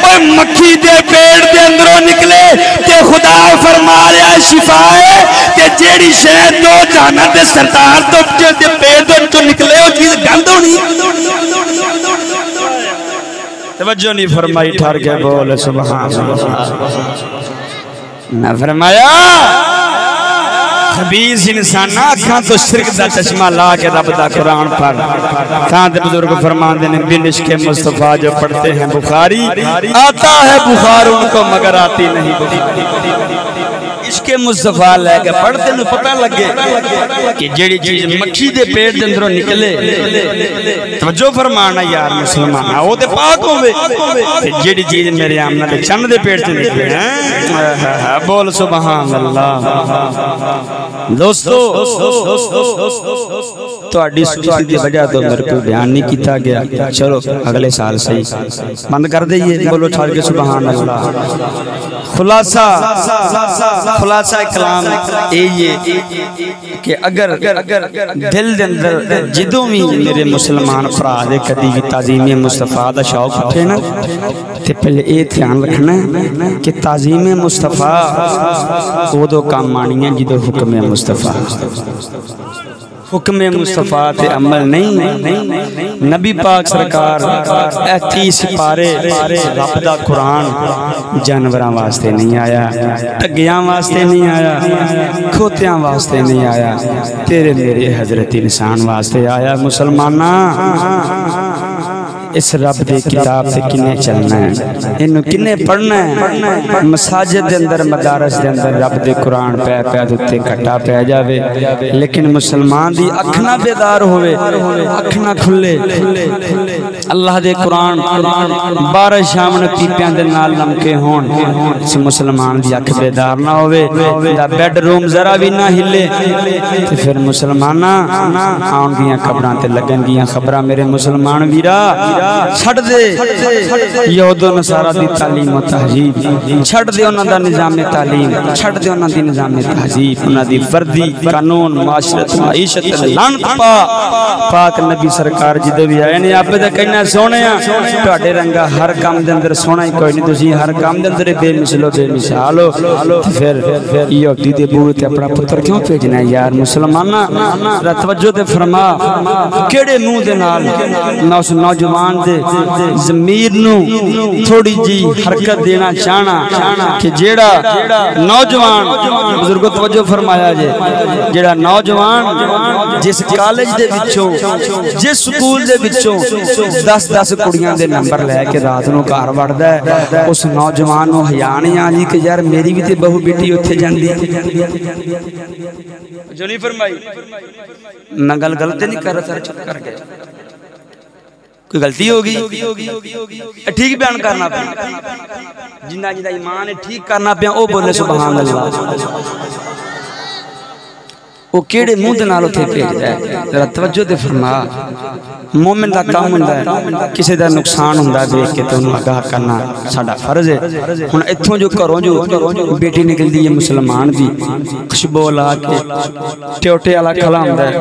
او مکھی دے پیٹ دے اندروں نکلے تے خدا فرما رہا ہے شفاء ہے، تے جیڑی شے دو جہاں دے سردار تو دے پیٹ تو نکلے او چیز گند ہونی۔ توجہ نہیں فرمائی، ٹھہر کے بول سبحان اللہ۔ نہ فرمایا خبیث انسان اکھاں تو شرک دا چشمہ لا کے رب دا قرآن پڑھ. تاں دے بزرگ فرماندے نے بالعشق مصطفیٰ جو پڑھتے ہیں بخاری آتا ہے بخار ان کو مگر آتی نہیں بخاری. عشق مصطفیٰ لے کے پڑھتے نو پتہ لگے کہ جیڑی چیز مکھی دے پیٹ دے اندروں نکلے توجہ فرمانا یار مسلمان وہ تے پاک ہوئے جیڑی چیز میرے آمنہ دے چند دے پیٹ سے نکلے بول سبحان اللہ. دوستو تو اڈی سوچی دی وجہ تو میرے کو بیان نہیں کیتا گیا. چلو اگلے سال صحیح بند کر دئیے. بولو چھاڑ کے سبحان اللہ. خلاصہ کلام یہ کہ اگر دل دے اندر جدوں بھی میرے مسلمان فرا دے کدی بھی تعظیم مصطفیٰ دا شوق اٹھے نا تے پہلے یہ دھیان رکھنا کہ تعظیم مصطفیٰ وہ دو کام آنی ہیں جدو حکم مصطفیٰ. حکم مصطفیٰ تے عمل نہیں. نبی پاک سرکار 30 پارے رب دا قرآن جانوراں واسطے نہیں آیا, ٹگیاں واسطے نہیں آیا, کھوتیاں واسطے نہیں آیا, تیرے میرے حضرت انسان واسطے آیا. مسلماناں اس رب دے کتاب سے کنے چلنا ہے, انہوں کنے پڑھنا ہے. مساجد دے اندر مدارس دے اندر رب دے قرآن پہ دوتے کٹا پہ جاوے, لیکن مسلمان دی اکھنا بیدار ہوئے, اکھنا کھلے. اللہ دے قرآن بارش شامن پیپیاں دے نال نمکے ہون, اس مسلمان دی اکھ بیدار نہ ہوئے, دا بیڈ روم ذرا بھی نہ ہلے, تو پھر مسلمانہ آن گیاں خبران تے لگن گیاں خبران. میرے مسلمان ویرا چھڑ دے یہود و نصارہ دی تعلیم و تہذیب, چھڑ دے انہاں دا نظام تعلیم, چھڑ دے انہاں دی نظام تہذیب, انہاں دی فردی قانون معاشرت معیشت لعنت پا. پاک نبی سرکار جدو بھی آئے نے آپ تے کہنا سونے تواڈے رنگا ہر کام دے اندر سونا ہی کوئی نہیں, تسی ہر کام دے اندر بے مثلو بے مثال ہو. پھر یہودی دے بوئے تے اپنا پتر کیوں بھیجنا ہے یار؟ مسلماناں ذرا توجہ تے فرما, کیڑے منہ دے نال نہ اس نوجوان دے ضمیر نو تھوڑی جی حرکت دینا چاہنا کہ جیڑا نوجوان, بزرگو توجہ فرمایا جے, جیڑا نوجوان جس کالج دے بچوں جس سکول دے بچوں 10 کڑیاں دے نمبر لے کے رات نو گھر وڑدا ہے, اس نوجوان نو حیا نہیں آندی کہ یار میری بھی تے بہو بیٹی اوتھے جاندی جو نہیں فرمائی. میں گل غلط نہیں کر رہا, چپ کر گیا. کوئی غلطی ہوگی ٹھیک بیان کرنا پیا, جنہ جنہ ایمان ہے ٹھیک کرنا پیا او بولے سبحان اللہ. وہ کیڑے منہ دے نال اوتھے بھیجدا ہے؟ ذرا توجہ تے فرما. مومن دا کام ہوندا ہے کسے دا نقصان ہوندا ہے دیکھ کے تے انہوں آگاہ کرنا ساڈا فرض ہے. ہن ایتھوں جو گھروں جو بیٹی نکلدی ہے مسلمان دی, خوشبو لا کے ٹیوٹے والا کھلا ہوندا ہے,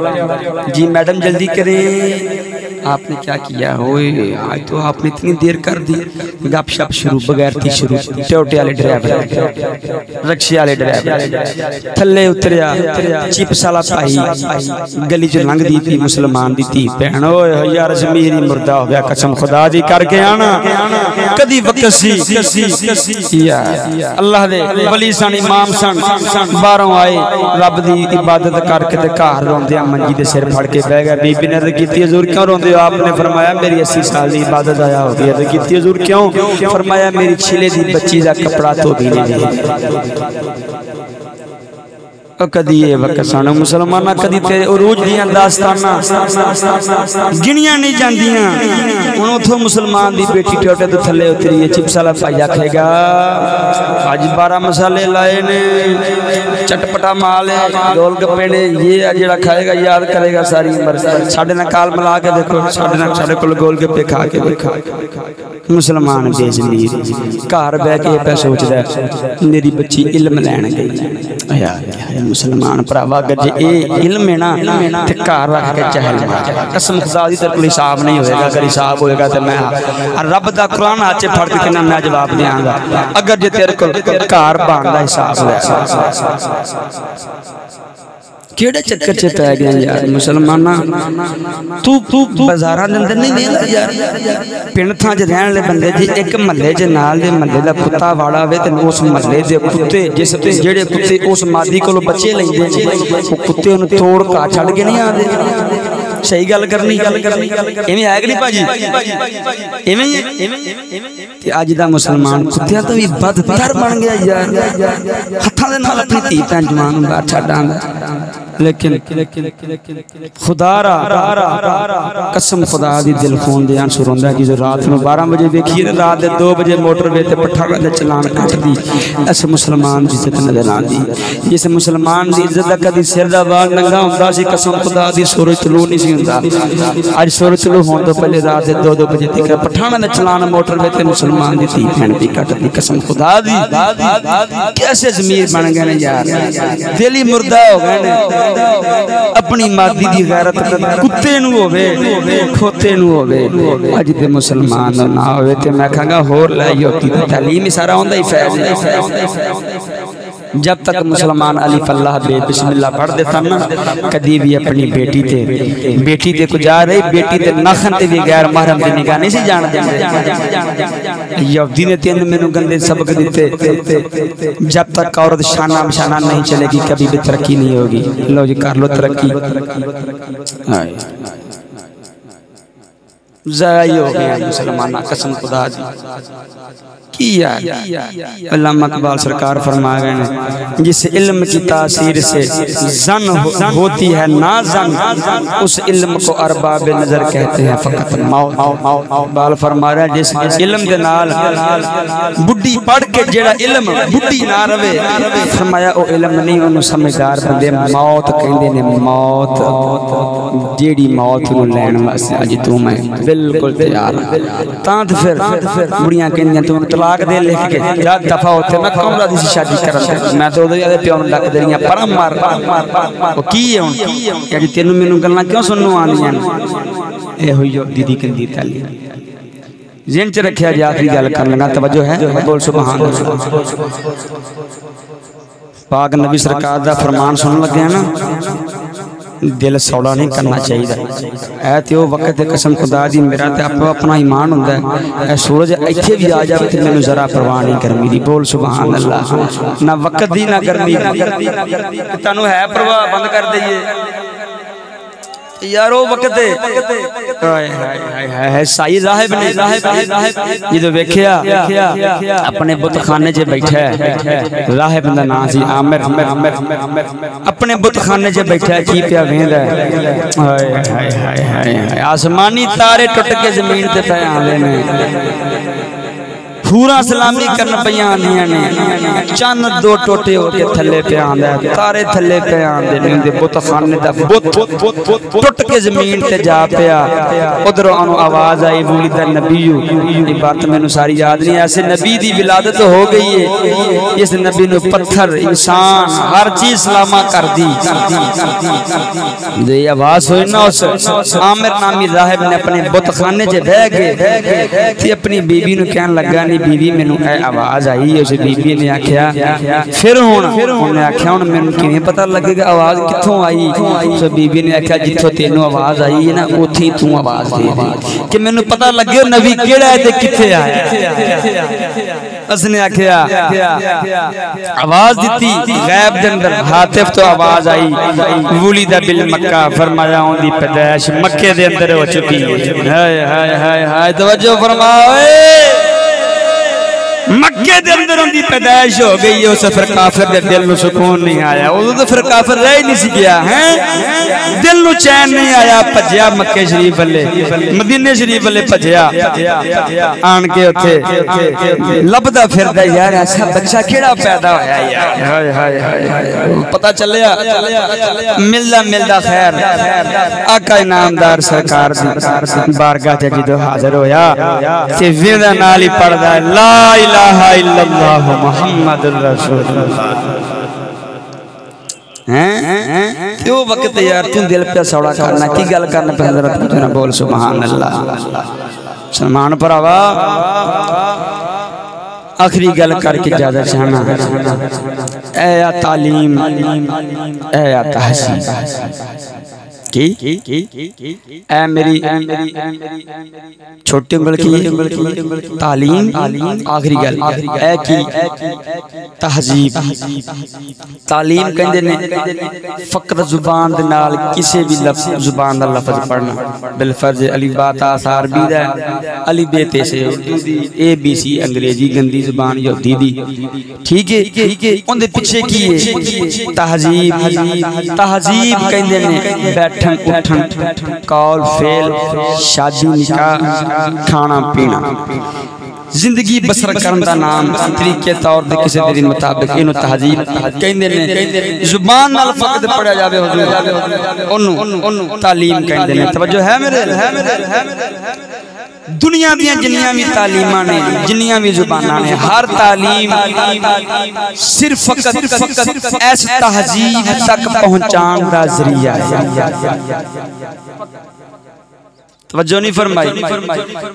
جی میڈم جلدی کریں, آپ نے کیا کیا ہوئے آج تو آپ نے اتنی دیر کر دی, گپ شپ شروع بغیر تھی شروع. ٹیوٹے والے ڈرائیور, رکشے والے ڈرائیور تھلے اتریا, چپ سالا پائی گلی جو لنگ دی تھی مسلمان دی تھی بہن, اوئے یار زمیری مردہ ہو گیا قسم خدا دی کر کے آنا کدی وقت سی. اللہ دے ولی سن امام سن باہروں آئے رب دی عبادت کر کے تے گھر روندے منجی دے سر پھڑ کے بہ گئے. بی بی نے عرض کیتی حضور کیوں روندے؟ آپ نے فرمایا میری 80 سال دی عبادت آیا ہو گئی. کیتی حضور کیوں؟ فرمایا میری چھلے دی بچی دا کپڑا تو بھی نہیں. کدی یہ وقت سانو مسلمانہ کدی تیرے عروج دیاں داستانہ گنیاں نہیں جاندیاں. انہوں تو مسلمان دی بیٹی ٹیوٹے تو تھلے اتری ہے, چپ سالا پایا کھے گا, آج 12 مسالے لائے نے, چٹپٹا مال ہے, گول گپے نے, یہ جڑا کھائے گا یاد کرے گا ساری عمر. ساڑھے نہ کال ملا کے دیکھو, ساڑھے کل گول گپے کھا کے دیکھا. مسلمان بے زمیر گھر بہ کے پہ سوچ دا میری بچی علم لین گئی. مسلمان پراوا اگر جے اے علم ہے نا تے گھر رکھ کے جہل مار, قسم خدا دی تیرے کول حساب نہیں ہوئے گا. اگر حساب ہوئے گا تے میں رب دا قرآن ہاتھ چ پھڑ کے کہنا میں جواب دیاں گا. اگر جے تیرے کول گھر بان دا حساب ہوئے کیڑے چکر چ پے گئے یار مسلماناں. تو بازاراں دے اندر نہیں دیندا یار, پنڈ تھاں ج رہن والے بندے جی ایک محلے ج نال دے محلے دا کتا واڑا ہوے تے اس محلے دے کتے جس تے جڑے کتے اس مادی کولوں بچے بچے لیندے نے کتے انہوں توڑ کا چھڑ کے نہیں آدھے صحیح گل کرنی ایویں ہے کہ نہیں پاجی ایویں تے اج دا مسلمان کتیاں تو بھی بدتر بن گیا یار ہتھاں دے نال اپنی دھی بہن جوان باہر چھڈ آندا لیکن خدا را قسم خدا دی دل خون دے آنسو روندا ہے کہ جو رات نو 12 بجے ویکھیے رات دے 2 بجے موٹر وے تے پٹھاڑا دے چلان کٹ دی اس مسلمان دی عزت نظر آندی جس مسلمان دی عزت دا کدی سر دا وال ننگا ہوندا سی قسم خدا دی سورج طلوع نہیں سی ہوندا اج سورج طلوع ہون تو پہلے رات دے 2 بجے تک پٹھاڑا دے چلان موٹر وے تے مسلمان دی تھی بہن دی کٹ دی قسم خدا دی کیسے ضمیر بن گئے نے یار دل ہی مردہ ہو گئے نے اپنی مادی دی غیرت کتے نو ہوے کھوتے نو ہوے اج تے مسلمان نہ ہوے تے میں کہاں گا ہور لائی ہوتی تعلیم سارا ہوندا ہی فیض ہے جب تک مسلمان الف اللہ بے بسم اللہ پڑھ دیتا نا کدی بھی اپنی بیٹی تے کو جا رہی بیٹی تے ناخن تے بھی غیر محرم دی نگاہ نہیں سی جان دے یہودی نے تین مینوں گندے سبق دیتے جب تک عورت شانہ بشانہ نہیں چلے گی کبھی بھی ترقی نہیں ہوگی لو جی کر لو ترقی ضائع ہو گیا مسلمانہ قسم خدا دی کیا علامہ اقبال سرکار فرما گئے ہیں جس علم کی تاثیر سے زن ہوتی ہے نا زن اس علم کو ارباب نظر کہتے ہیں فقط موت اقبال فرما رہا ہے جس علم دے نال بڈی پڑھ کے جیڑا علم بڈی نہ روے فرمایا او علم نہیں انہوں سمجھدار بندے موت کہندے نے موت جیڑی موت انہوں لین واسطے اج تو میں بالکل تیار تاں تے پھر بڑیاں کہندیاں تو طلاق دے لکھ کے جا دفعہ ہوتے میں کمرہ دی شادی کرن میں تو دے پیو نوں ڈک دیاں پر مار او کی ہے ہن کہ تینوں مینوں گلاں کیوں سننوں آندیاں اے ہوئی جو دیدی کندی تعلیم ذہن چ رکھیا جی آخری گل کر لگا توجہ ہے بول سبحان اللہ پاک نبی سرکار دا فرمان سن لگے ہیں نا دل سوڑا نہیں کرنا چاہیے اے تیو وقت قسم خدا دی میرا تے اپنا ایمان ہوندا ہے اے سورج ایتھے بھی آ جاوے تے مینوں ذرا پرواہ نہیں گرمی دی بول سبحان اللہ نہ وقت دی نہ گرمی دی تانوں ہے پرواہ بند کر دئیے یارو وقت ہے سائی راہب نے جدو ویکھیا اپنے بت خانے چ بیٹھا ہے راہب دا نام سی عامر اپنے بت خانے چ بیٹھا ہے کی پیا ویندا ہے ہائے ہائے ہائے آسمانی تارے ٹٹ کے زمین تے پے آندے نے پورا سلامی کرنا پیاں آندیاں نے چند دو ٹوٹے ہو کے تھلے پہ آندا ہے تارے تھلے پہ آندے نے دے بت خانے دا بت ٹوٹ کے زمین تے جا پیا ادھر انو آواز آئی ولد النبی یہ بات مینوں ساری یاد نہیں ایسے نبی دی ولادت ہو گئی ہے اس نبی نو پتھر انسان ہر چیز سلاما کر دی یہ آواز ہوئی نا اس عامر نامی راہب نے اپنے بت خانے چ بیٹھ گئے تے اپنی بیوی نو کہن لگا بیوی مینوں اے آواز آئی اس بیوی نے آکھیا پھر ہن نے آکھیا ہن مینوں کیویں پتہ لگے گا آواز کتھوں آئی اس بیوی نے آکھیا جتھوں تینوں آواز آئی ہے نا اوتھے تو آواز دے دے کہ مینوں پتہ لگے نبی کیڑا ہے تے کتھے آیا اس نے آکھیا آواز دتی غیب دے اندر ہاتف تو آواز آئی ولید بالمکہ فرمایا اون دی پیدائش مکے دے اندر ہو چکی ہے ہائے ہائے ہائے ہائے توجہ فرماؤ مکے دے اندر ان دی پیدائش ہو گئی ہے اس پھر کافر دے دل نو سکون نہیں آیا وہ تو پھر کافر رہ ہی نہیں سی گیا ہیں دل نو چین نہیں آیا پجیا مکے شریف والے مدینے شریف والے پجیا آن کے اوتھے لبدا پھردا یار ایسا بچہ کیڑا پیدا ہویا یار ہائے ہائے ہائے پتہ چلیا ملدا خیر آقا انعامدار سرکار دی بارگاہ تے جدوں حاضر ہویا تے ویندا نال ہی پڑھدا لا الہ الا اللہ محمد رسول اللہ کیوں وقت یار تم دل پہ سوڑا کرنا کی گل کرنا پہ حضرت کو تُونا بول سبحان اللہ سلمان پر آوا آخری گل کر کے جادہ چاہنا اے یا تعلیم اے یا تحصیل اے میری چھوٹی انگل کی تعلیم آخری گل اے کی تہذیب تعلیم کہندے نے فقط زبان دے نال کسی بھی لفظ زبان دا لفظ پڑھنا بالفرض علی با تا سا عربی دا علی بے تے سے اردو دی اے بی سی انگریزی گندی زبان یہودی دی ٹھیک ہے اون دے پیچھے کی ہے تہذیب کہندے نے بیٹھن اٹھن قول فعل شادی نکاح کھانا پینا زندگی بسر کرن دا نام طریقے طور دے کسی دے مطابق اینو تہذیب کہندے نے زبان نال فقط پڑھیا جاوے حضور اونوں تعلیم کہندے نے توجہ ہے میرے دنیا دیاں جنیاں بھی تعلیماں نے جنیاں بھی زباناں نے ہر تعلیم صرف فقط اس تہذیب تک پہنچان دا ذریعہ ہے توجہ نہیں فرمائی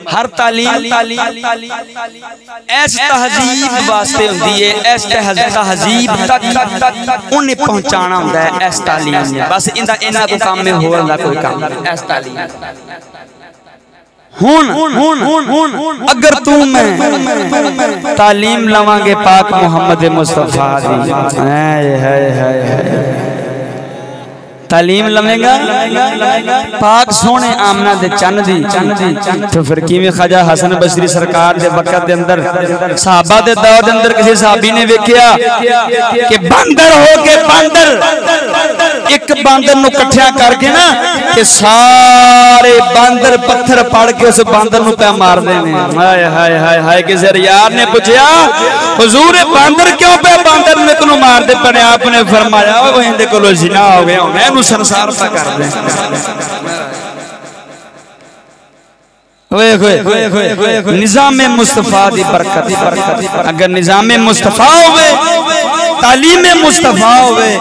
ہر تعلیم اس تہذیب واسطے ہوندی ہے اس تہذیب تک انہیں پہنچانا ہوندا ہے اس تعلیم نے بس انہاں کو کام میں ہو رہا کوئی کام اس تعلیم اگر تو میں تعلیم لواں گے پاک محمد مصطفیٰ دی تعلیم لمے گا پاک سونے آمنہ دے چند دی تو پھر کیویں خواجہ حسن بصری سرکار دے وقت دے اندر صحابہ دے دور دے اندر کسی صحابی نے ویکھیا کہ باندر ہو کے باندر ایک باندر نو کٹھیا کر کے نا کہ سارے باندر پتھر پڑ کے اس باندر نو پہ مار دینے ہائے ہائے ہائے ہائے کسی ریار نے پوچھیا حضور باندر کیوں پہ باندر میں کنو مار دے پڑے آپ نے فرمایا وہ ہندے کو لو زنا ہو گیا میں سنسار پا کر دیں نظام مصطفیٰ دی برکت اگر نظام مصطفیٰ ہوئے تعلیم مصطفیٰ ہوئے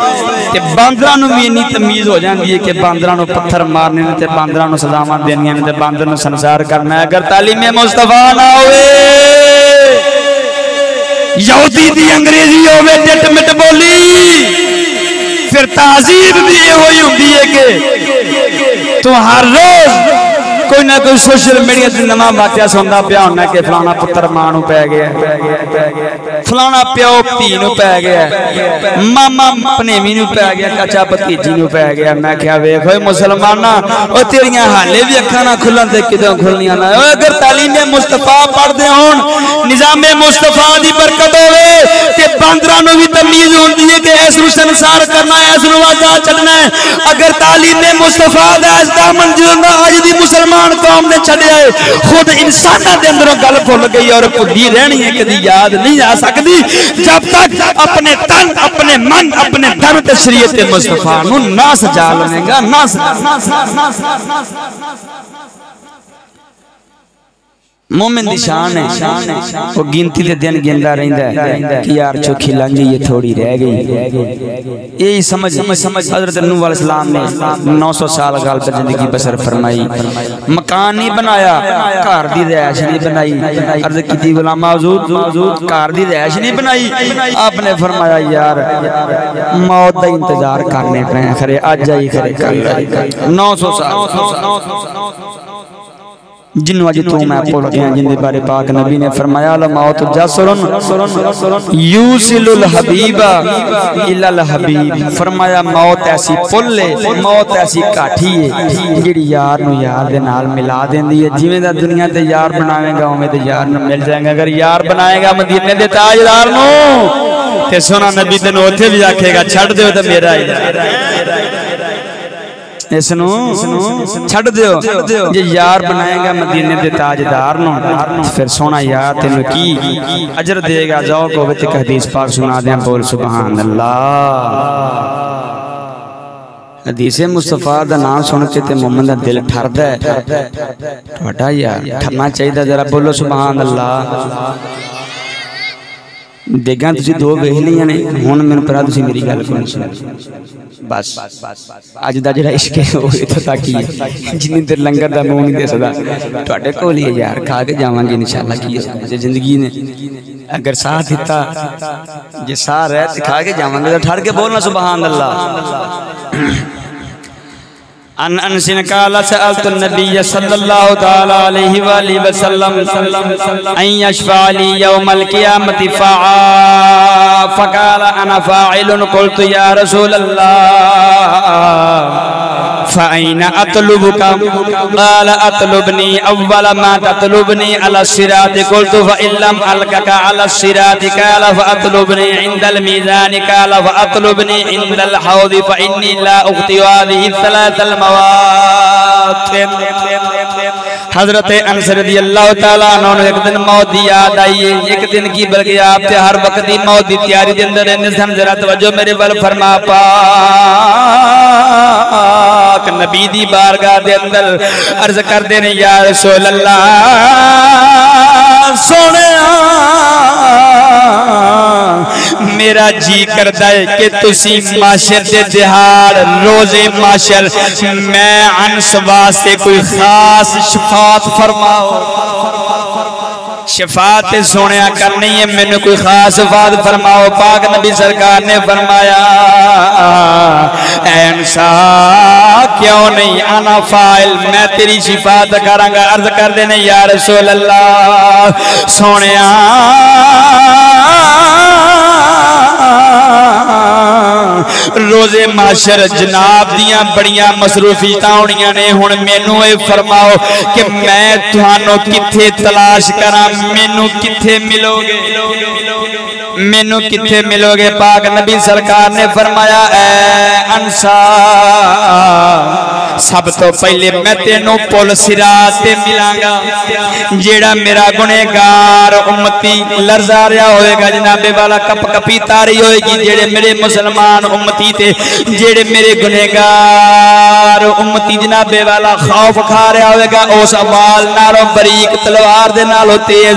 کہ باندرانو بھی انہی تمیز ہو جاندی ہے کہ باندرانو پتھر مارنے تے باندرانو سزامان دینی ہے تے باندرانو سنسار کرنا ہے اگر تعلیم مصطفیٰ نہ ہوئے یہودی دی انگریزی ہوئے ڈٹ مٹ بولی پھر تہذیب بھی یہ ہوئی ہوندی ہے کہ تو ہر روز کوئی نہ کوئی سوشل میڈیا سے نما واقعہ سندا پیا ہونا کہ فلانا پتر ماں نو پے گیا فلانا پیو پی نو پے گیا ماما پنیوی نو پے گیا چچا بھتیجی نو پے گیا میں کہیا ویکھ اوے مسلماناں او تیریاں حالے بھی اکھاں نہ کھلن تے کدوں کھلنیاں نہ اگر تعلیم مصطفیٰ پڑھ دے ہون نظام مصطفیٰ دی برکت ہوے تے باندراں نو بھی تمیز ہوندی ہے کہ اس نو سنسار کرنا ہے اس نو واجا چڑھنا ہے اگر تعلیم مصطفیٰ دا اس دامن جڑنا اج دی مسلمان قوم نے چھڑیا ہے خود انساناں دے اندروں گل بھول گئی اور بھلی رہنی ہے کدی یاد نہیں آ سکتی جب تک اپنے تن اپنے من اپنے دن تے شریعت مصطفیٰ نو نہ سجا لے گا نہ مومن دی شان ہے وہ گنتی دے دن گندا رہندا ہے کہ یار چوکھی لنگی یہ تھوڑی رہ گئی یہی سمجھ حضرت نوح علیہ السلام نے 900 سال گال پر زندگی بسر فرمائی مکان نہیں بنایا گھر دی رہائش نہیں بنائی عرض کیتی غلام حضور گھر دی رہائش نہیں بنائی آپ نے فرمایا یار موت دا انتظار کرنے پے خرے اج آئی خرے کل 900 سال جنو اج تو میں پڑھ گیا جن دے بارے پاک نبی نے فرمایا الموت جسرن یوصل الحبیب الی الحبیب فرمایا موت ایسی پل ہے موت ایسی کاٹھی ہے جڑی یار نو یار دے نال ملا دیندی ہے جویں دا دنیا تے یار بناوے گا اوویں تے یار نو مل جائے گا اگر یار بنائے گا مدینے دے تاجدار نو تے سونا نبی تینوں اوتھے بھی آکھے گا چھڈ دیو تے میرا ہی اس نو چھڈ دیو جے یار بنائے گا مدینے دے تاجدار نو پھر سونا یار تینوں کی اجر دے گا ذوق ہوے تے حدیث پاک سنا دیاں بول سبحان اللہ حدیث مصطفیٰ دا نام سن کے تے مومن دا دل ٹھردا ہے تہاڈا یار ٹھرنا چاہیدا ذرا بولو سبحان اللہ دیگاں تسی دو ویلیاں نے ہن مینوں پرا تسی میری گل سن بس اج دا جڑا عشق ہے او ایتھے تک ہی ہے جنی دیر لنگر دا منہ نہیں دے سکدا تواڈے کول ہی یار کھا کے جاواں گے انشاءاللہ کی ہے زندگی نے اگر ساتھ دیتا جے ساتھ رہ تے کھا کے جاواں گے ٹھڑ کے بولنا سبحان اللہ عن انس قال سألت النبي صلى الله تعالى عليه وآله وسلم ان يشفع لي يوم القيامة فقال انا فاعل. قلت يا رسول الله فأين أطلبك؟ قال أطلبني أول ما تطلبني على الصراط. قلت فإن لم ألقك على الصراط قال فأطلبني عند الميزان. قال فأطلبني عند الحوض فإني لا أخطئ هذه الثلاث المواطن. حضرت انس رضی اللہ تعالیٰ عنہ نے ایک دن موت دی یاد آئی ہے. ایک دن کی بلکہ آپ تے ہر وقت دی موت دی تیاری دے اندر رہنے سے. ذرا توجہ میرے ول فرما پاک نبی دی بارگاہ دے اندر عرض کر دینے یا رسول اللہ سونے میرا جی کرتا ہے کہ تسی معاشر دے دہاڑ روزے معاشر میں انس واسطے کوئی خاص شفاعت فرماؤ. شفاعت سونیا کرنی ہے میں نے کوئی خاص شفاعت فرماؤ. پاک نبی سرکار نے فرمایا اے انسا کیوں نہیں انا فائل میں تیری شفاعت کراں گا. عرض کر دینے یا رسول اللہ سونیا روزے معاشر جناب دیاں بڑیاں مصروفیتاں ہونیاں نے. ہن مینوں اے فرماؤ کہ میں تھانوں کتھے تلاش کراں, مینوں کتھے ملو گے, مینوں کتھے ملو گے؟ پاک نبی سرکار نے فرمایا اے انسا سب تو پہلے میں تینوں پل صراط تے ملاں گا. جیڑا میرا گنہگار امتی لرزا رہا ہوئے گا جناب والا کپ کپی تاری ہوئے گی. جیڑے میرے مسلمان امتی تے جیڑے میرے گنہگار امتی جناب والا خوف کھا رہا ہوئے گا اس اوال نالوں بریک تلوار دے نالوں تیز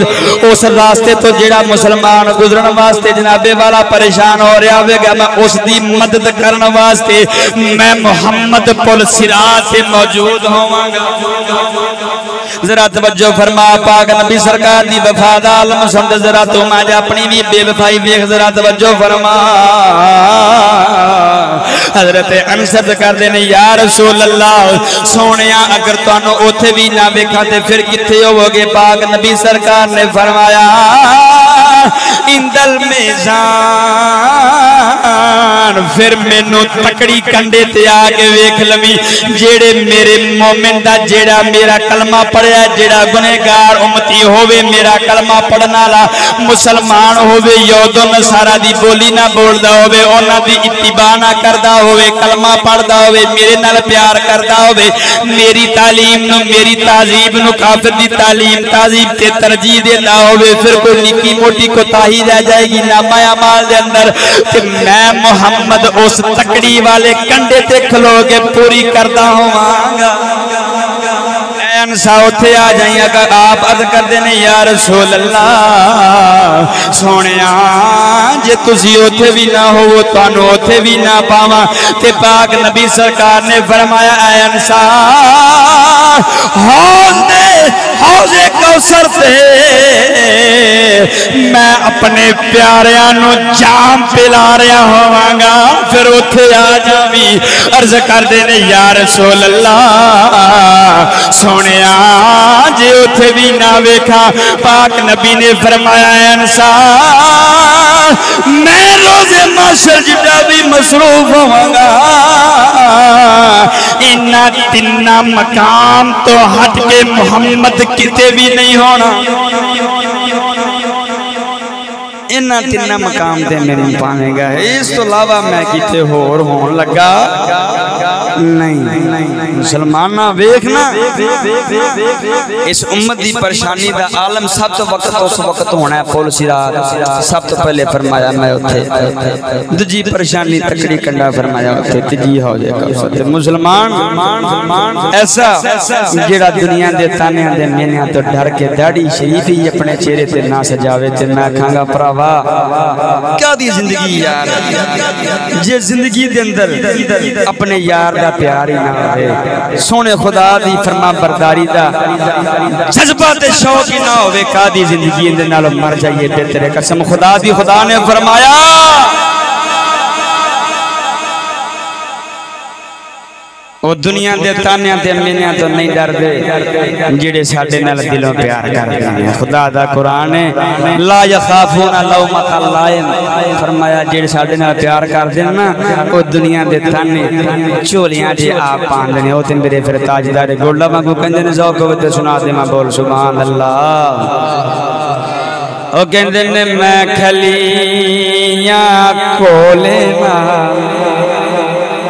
اس راستے تو جیڑا مسلمان گزرن واسطے جناب والا پریشان ہو رہا ہوئے گا میں اس دی مدد کرن واسطے میں محمد پل صراط سے موجود ہوں گا. ذرا توجہ فرما پاک نبی سرکار دی وفا دا عالم سمجھ. ذرا تو میں اپنی بھی بے وفائی دیکھ. ذرا توجہ فرما حضرت انس کر دینے یا رسول اللہ سونیا اگر تانوں اوتھے بھی نہ ویکھاں تے پھر کتھے ہوو گے؟ پاک نبی سرکار نے فرمایا اندل میزان. پھر مینوں تکڑی کنڈے تے آکے ویکھ لوی جیڑے میرے مومن دا جیڑا میرا کلمہ پڑھیا جیڑا گنہگار امتی ہووے میرا کلمہ پڑھنا لا مسلمان ہووے یہود و نصارا دی بولی نہ بولدا ہووے انہاں دی اتباع نہ کردا ہووے کلمہ پڑھدا ہووے میرے نال پیار کردا ہووے میری تعلیم نو میری تہذیب نو کافر دی تعلیم تہذیب تے ترجیح دیندا ہووے پھر کوئی نکی موٹی کوتاہی رہ جائے گی نامہ اعمال دے اندر کہ میں محمد اس تکڑی والے کنڈے تے کھلو کے پوری کردا ہوواں گا. انسا اتھے آ جائیں اگر آپ عرض کر دینے یا رسول اللہ سونیا جے تسی اتھے بھی نہ ہو وہ تانوں اتھے بھی نہ پاواں. تے پاک نبی سرکار نے فرمایا اے انسا حوض کوثر تے میں اپنے پیاریاں نو جام پلا رہا ہواں گا. پھر اتھے آ جاویں عرض کر دینے یا رسول اللہ سونے جے اتھے بھی نہ ویکھا. پاک نبی نے فرمایا انسان میں روزے معاشر جدا بھی مصروف ہوں گا انہا تنہ مقام تو ہٹ کے محمد کتے بھی نہیں ہونا. انہا تنہ مقام دے میرے پانے گا اس تو علاوہ میں کتے ہور ہون لگا نہیں. مسلمانہ ویکھنا اس امت دی پریشانی دا عالم سب تو وقت اس وقت ہونا ہے پول صراط. سب تو پہلے فرمایا میں اتھے دجی پریشانی تکڑی کنڈا فرمایا اتھے تجی ہو جائے گا. مسلمان ایسا جیڑا دنیا دے تانے دے مینیاں تو ڈر کے داڑی شریفی اپنے چہرے تے نہ سجاوے تے میں کھانگا پراوا کیا دی زندگی یار جے زندگی دے اندر اپنے یار دا پیار ہی نہ ہوئے سونے خدا دی فرما برداری دا جذبات شوق ہی نہ ہوئے کا دی زندگی اندر نالو مر جائیے بہتر قسم خدا دی. خدا نے فرمایا وہ دنیا دے تانیاں تے منیاں تو نہیں ڈر دے جڑے ساڈے نال دلوں پیار کر دے خدا دا قرآن ہے لا یخافون لومۃ لائم فرمایا جڑے ساڈے نال پیار کر دے نا وہ دنیا دے تانے چولیاں جے آپ پاندے نے او تے میرے پھر تاجدار گولا وانگو کہندے نے ذوق ہوے سنا دے میں بول سبحان اللہ او کہندے نے میں کھلیاں کھولے نا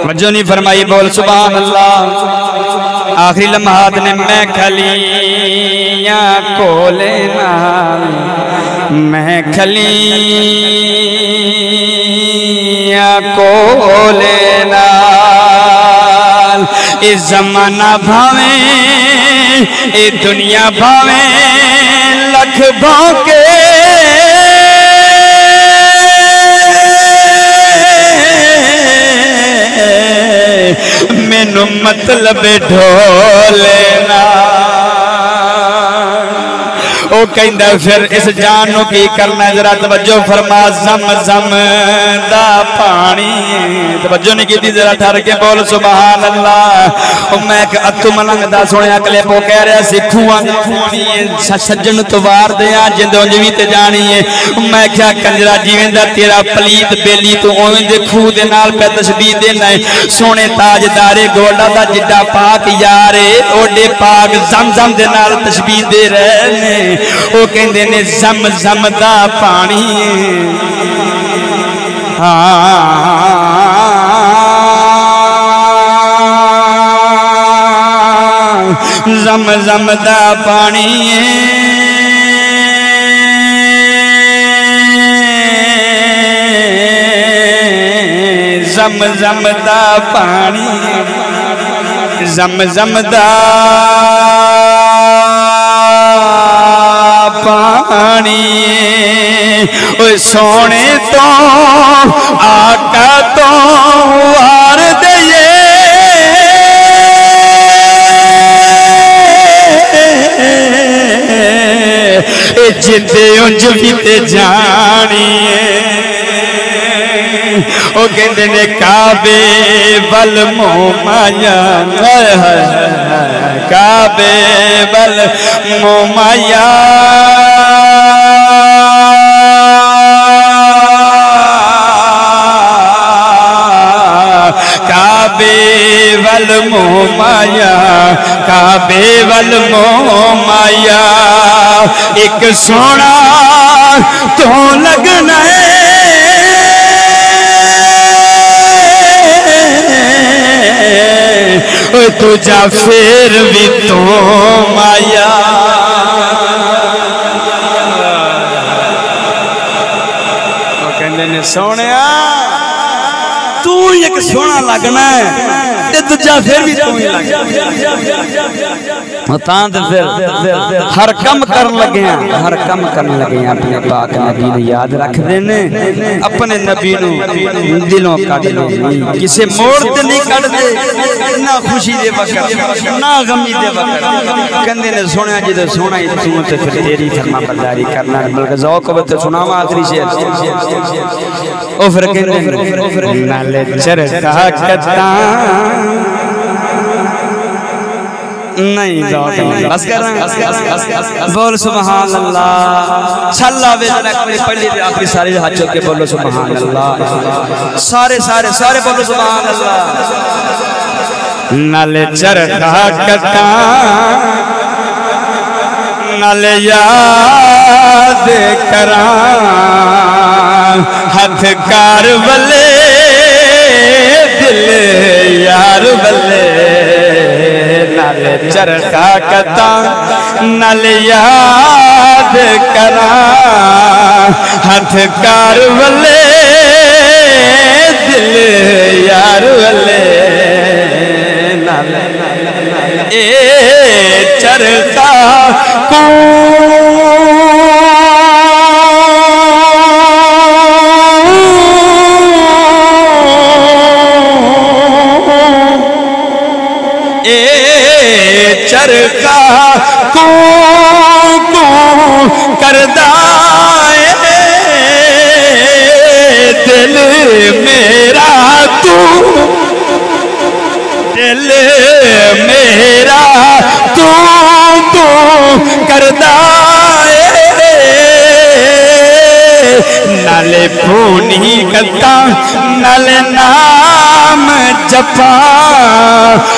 وجہ نہیں فرمائی بول سبحان اللہ آخری لمحات نے میں کھلیاں کھولے نا میں کھلیاں کھولے نا اے زمانہ بھاویں اے دنیا بھاویں لکھ بھونکے مینو مطلب ڈھولینا او کہندہ پھر اس جانو کی کرنا ہے ذرا توجہ فرما زم زم دا پانی توجہ نہیں کی تھی ذرا ٹھہر کے بول سبحان اللہ او میں کہ اتو ملنگ دا سونے اکلے پو کہہ رہا سکھوان سجن تو وار دیا جندوں جوی تے جانی ہے میں کیا کنجرہ جیویں دا تیرا پلیت بیلی تو اویں دے کھو دے نال پہ تشبیح دینا ہے سونے تاج دارے گوڑا دا جڈا پاک یارے اوڈے پاک زم زم دے نال تشبیح دے رہنے او کہندے نے زم زم دا پانی زم زم دا پانی زم زم دا پانی زم زم دا پانی اوہ سونے تو آقا تو وار دئیے جندے انج بھی تے جانیے او کہندے نے کعبے ول مومایا کعبے ول مومایا کعبے ول مومایا کعبے ول مومایا ایک سونا تو لگنا ہے تجھا پھر بھی تو مایا وہ کہندے نے سونیا تو ایک سونا لگنا ہے تے تجھا پھر بھی تو ہی لگنا تاں تے پھر ہر کم کرن لگے ہیں ہر کم کرن لگے ہیں اپنے پاک نبی نے یاد رکھ دینے اپنے نبی نو دلوں کا دلوں کسے موڑ تے نہیں کٹ دے نہ خوشی دے وقت نہ غمی دے وقت کہندے نے سونا جی تے سونا ہی تو تے پھر تیری فرما برداری کرنا بلکہ ذوق ہو تے سناواں آخری شعر او پھر کہندے نال چرخا کتاں نہیں ذوق نہیں بس کر رہا ہیں بول سبحان اللہ چھلا بے ذرا کوئی پڑھ لیتے آخری سارے ہاتھ چل کے بولو سبحان اللہ سارے بولو سبحان اللہ نال چرخا کتاں نال یاد کراں ہتھ کار بلے دل یار بلے نال چرخا کتاں نال یاد کراں ہتھ کار بلے دل یار بلے نال اے چرخا کو چرخا کو کردہ دل میرا تو دل میرا تو کردا نالے پھونی گتا نالے نام جپا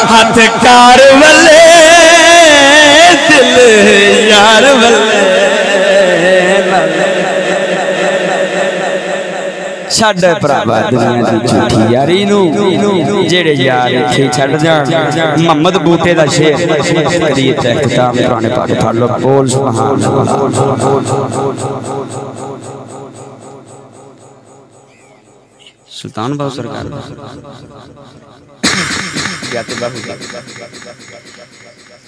ہاتھ کار والے دل یار والے چھڑ پراوا دنیا دی جھوٹی یاری نو جڑے یار اتھے چھڑ جان محمد بوٹے دا شعر قریب تے اختتام قرآن پاک پڑھ لو بول سبحان اللہ سلطان باو سرکار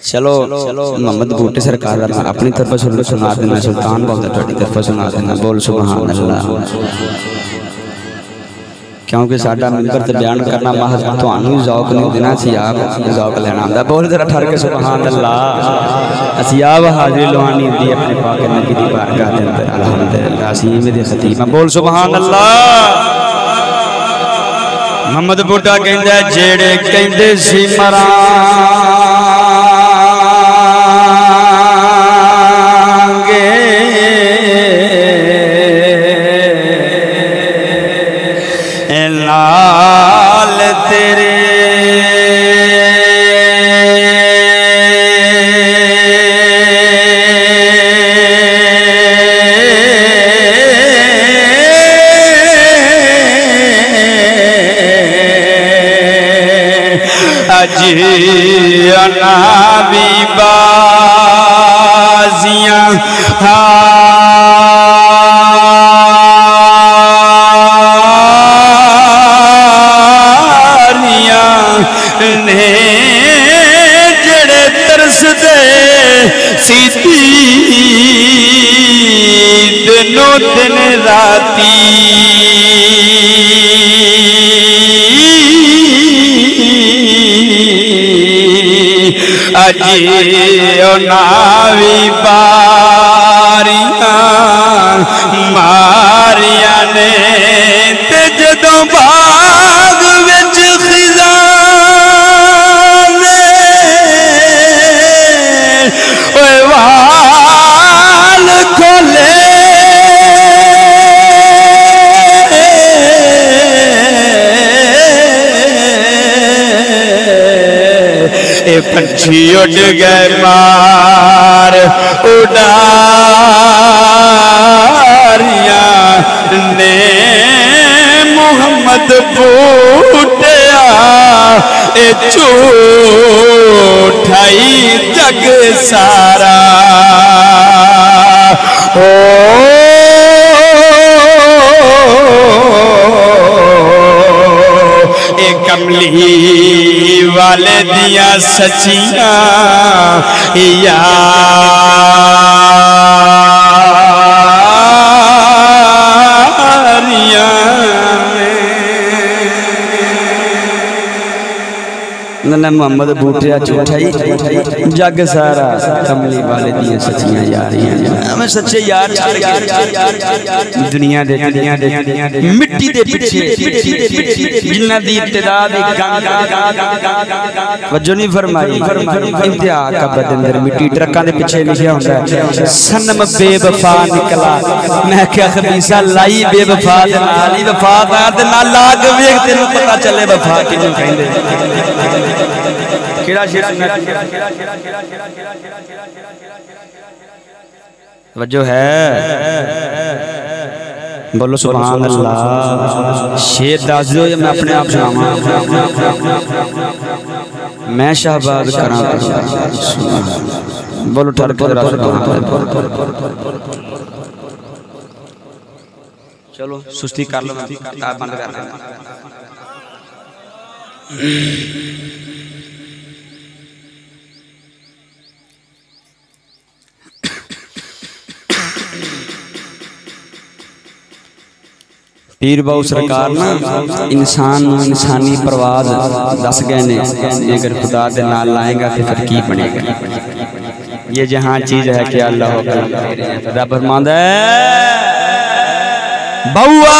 چلو محمد بوٹے سرکار اپنی طرف سنا دینا سلطان باو تھوڑی طرف سنا دینا بول سبحان اللہ کیونکہ ساڈا ممبر تے بیان کرنا محض تانوں ذوق نہیں دینا سی آپ ذوق لینا ہوندا بول ذرا ٹھہر کے سبحان اللہ اسی آپ حاضری لوانی دی اپنے پاک نبی دی بارگاہ دے اندر الحمدللہ اسیم دے خطیب بول سبحان اللہ محمد بوٹا کہندا جڑے کہندے سی مرانگے لال تیرے اجیانا بھی بازیاں نے جڑے ترس دے سیدھی دنوں دن راتی اجیوناوی باریاں ماریاں نے تے جدوں باغ وچ خزان اوے وال کھولے اے پنچھی اڑ گئے مار اڈاریاں نے محمد بوٹیا اے جھوٹائی جگ سارا اے کملی والے دیا سچیاں یاریاں نہ محمد بوٹیا جھوٹائی جگ سارا کملی والے دیا سچیاں یاریاں میں سچے یار دنیا دے مٹی دے پچھے جنہ دی ابتدا دی وجہ نہیں فرمائی انتہا کا بدندر مٹی ٹرکاں دے پچھے لکھیا ہوتا ہے سنم بے وفا نکلا میں کیا خبیصہ لائی بے وفا دے نالی وفا دے نال لاگ ویکھ تینوں پتہ چلے وفا کینوں کہندے کیڑا شیر وجہ ہے بولو سبحان اللہ شیر داز دو یا میں اپنے آپ سناما میں شہباد کرام بولو ٹھڑک ذرا سبحان اللہ چلو سستی کر لو کتاب بند کر لیں پیر باو سرکار نا انسان انسانی پرواز دس گئے نے اگر خدا دے نال لائیں گا پھر کی بنے گا یہ جہاں چیز ہے کہ اللہ ہو کر رب فرماندا ہے بہوا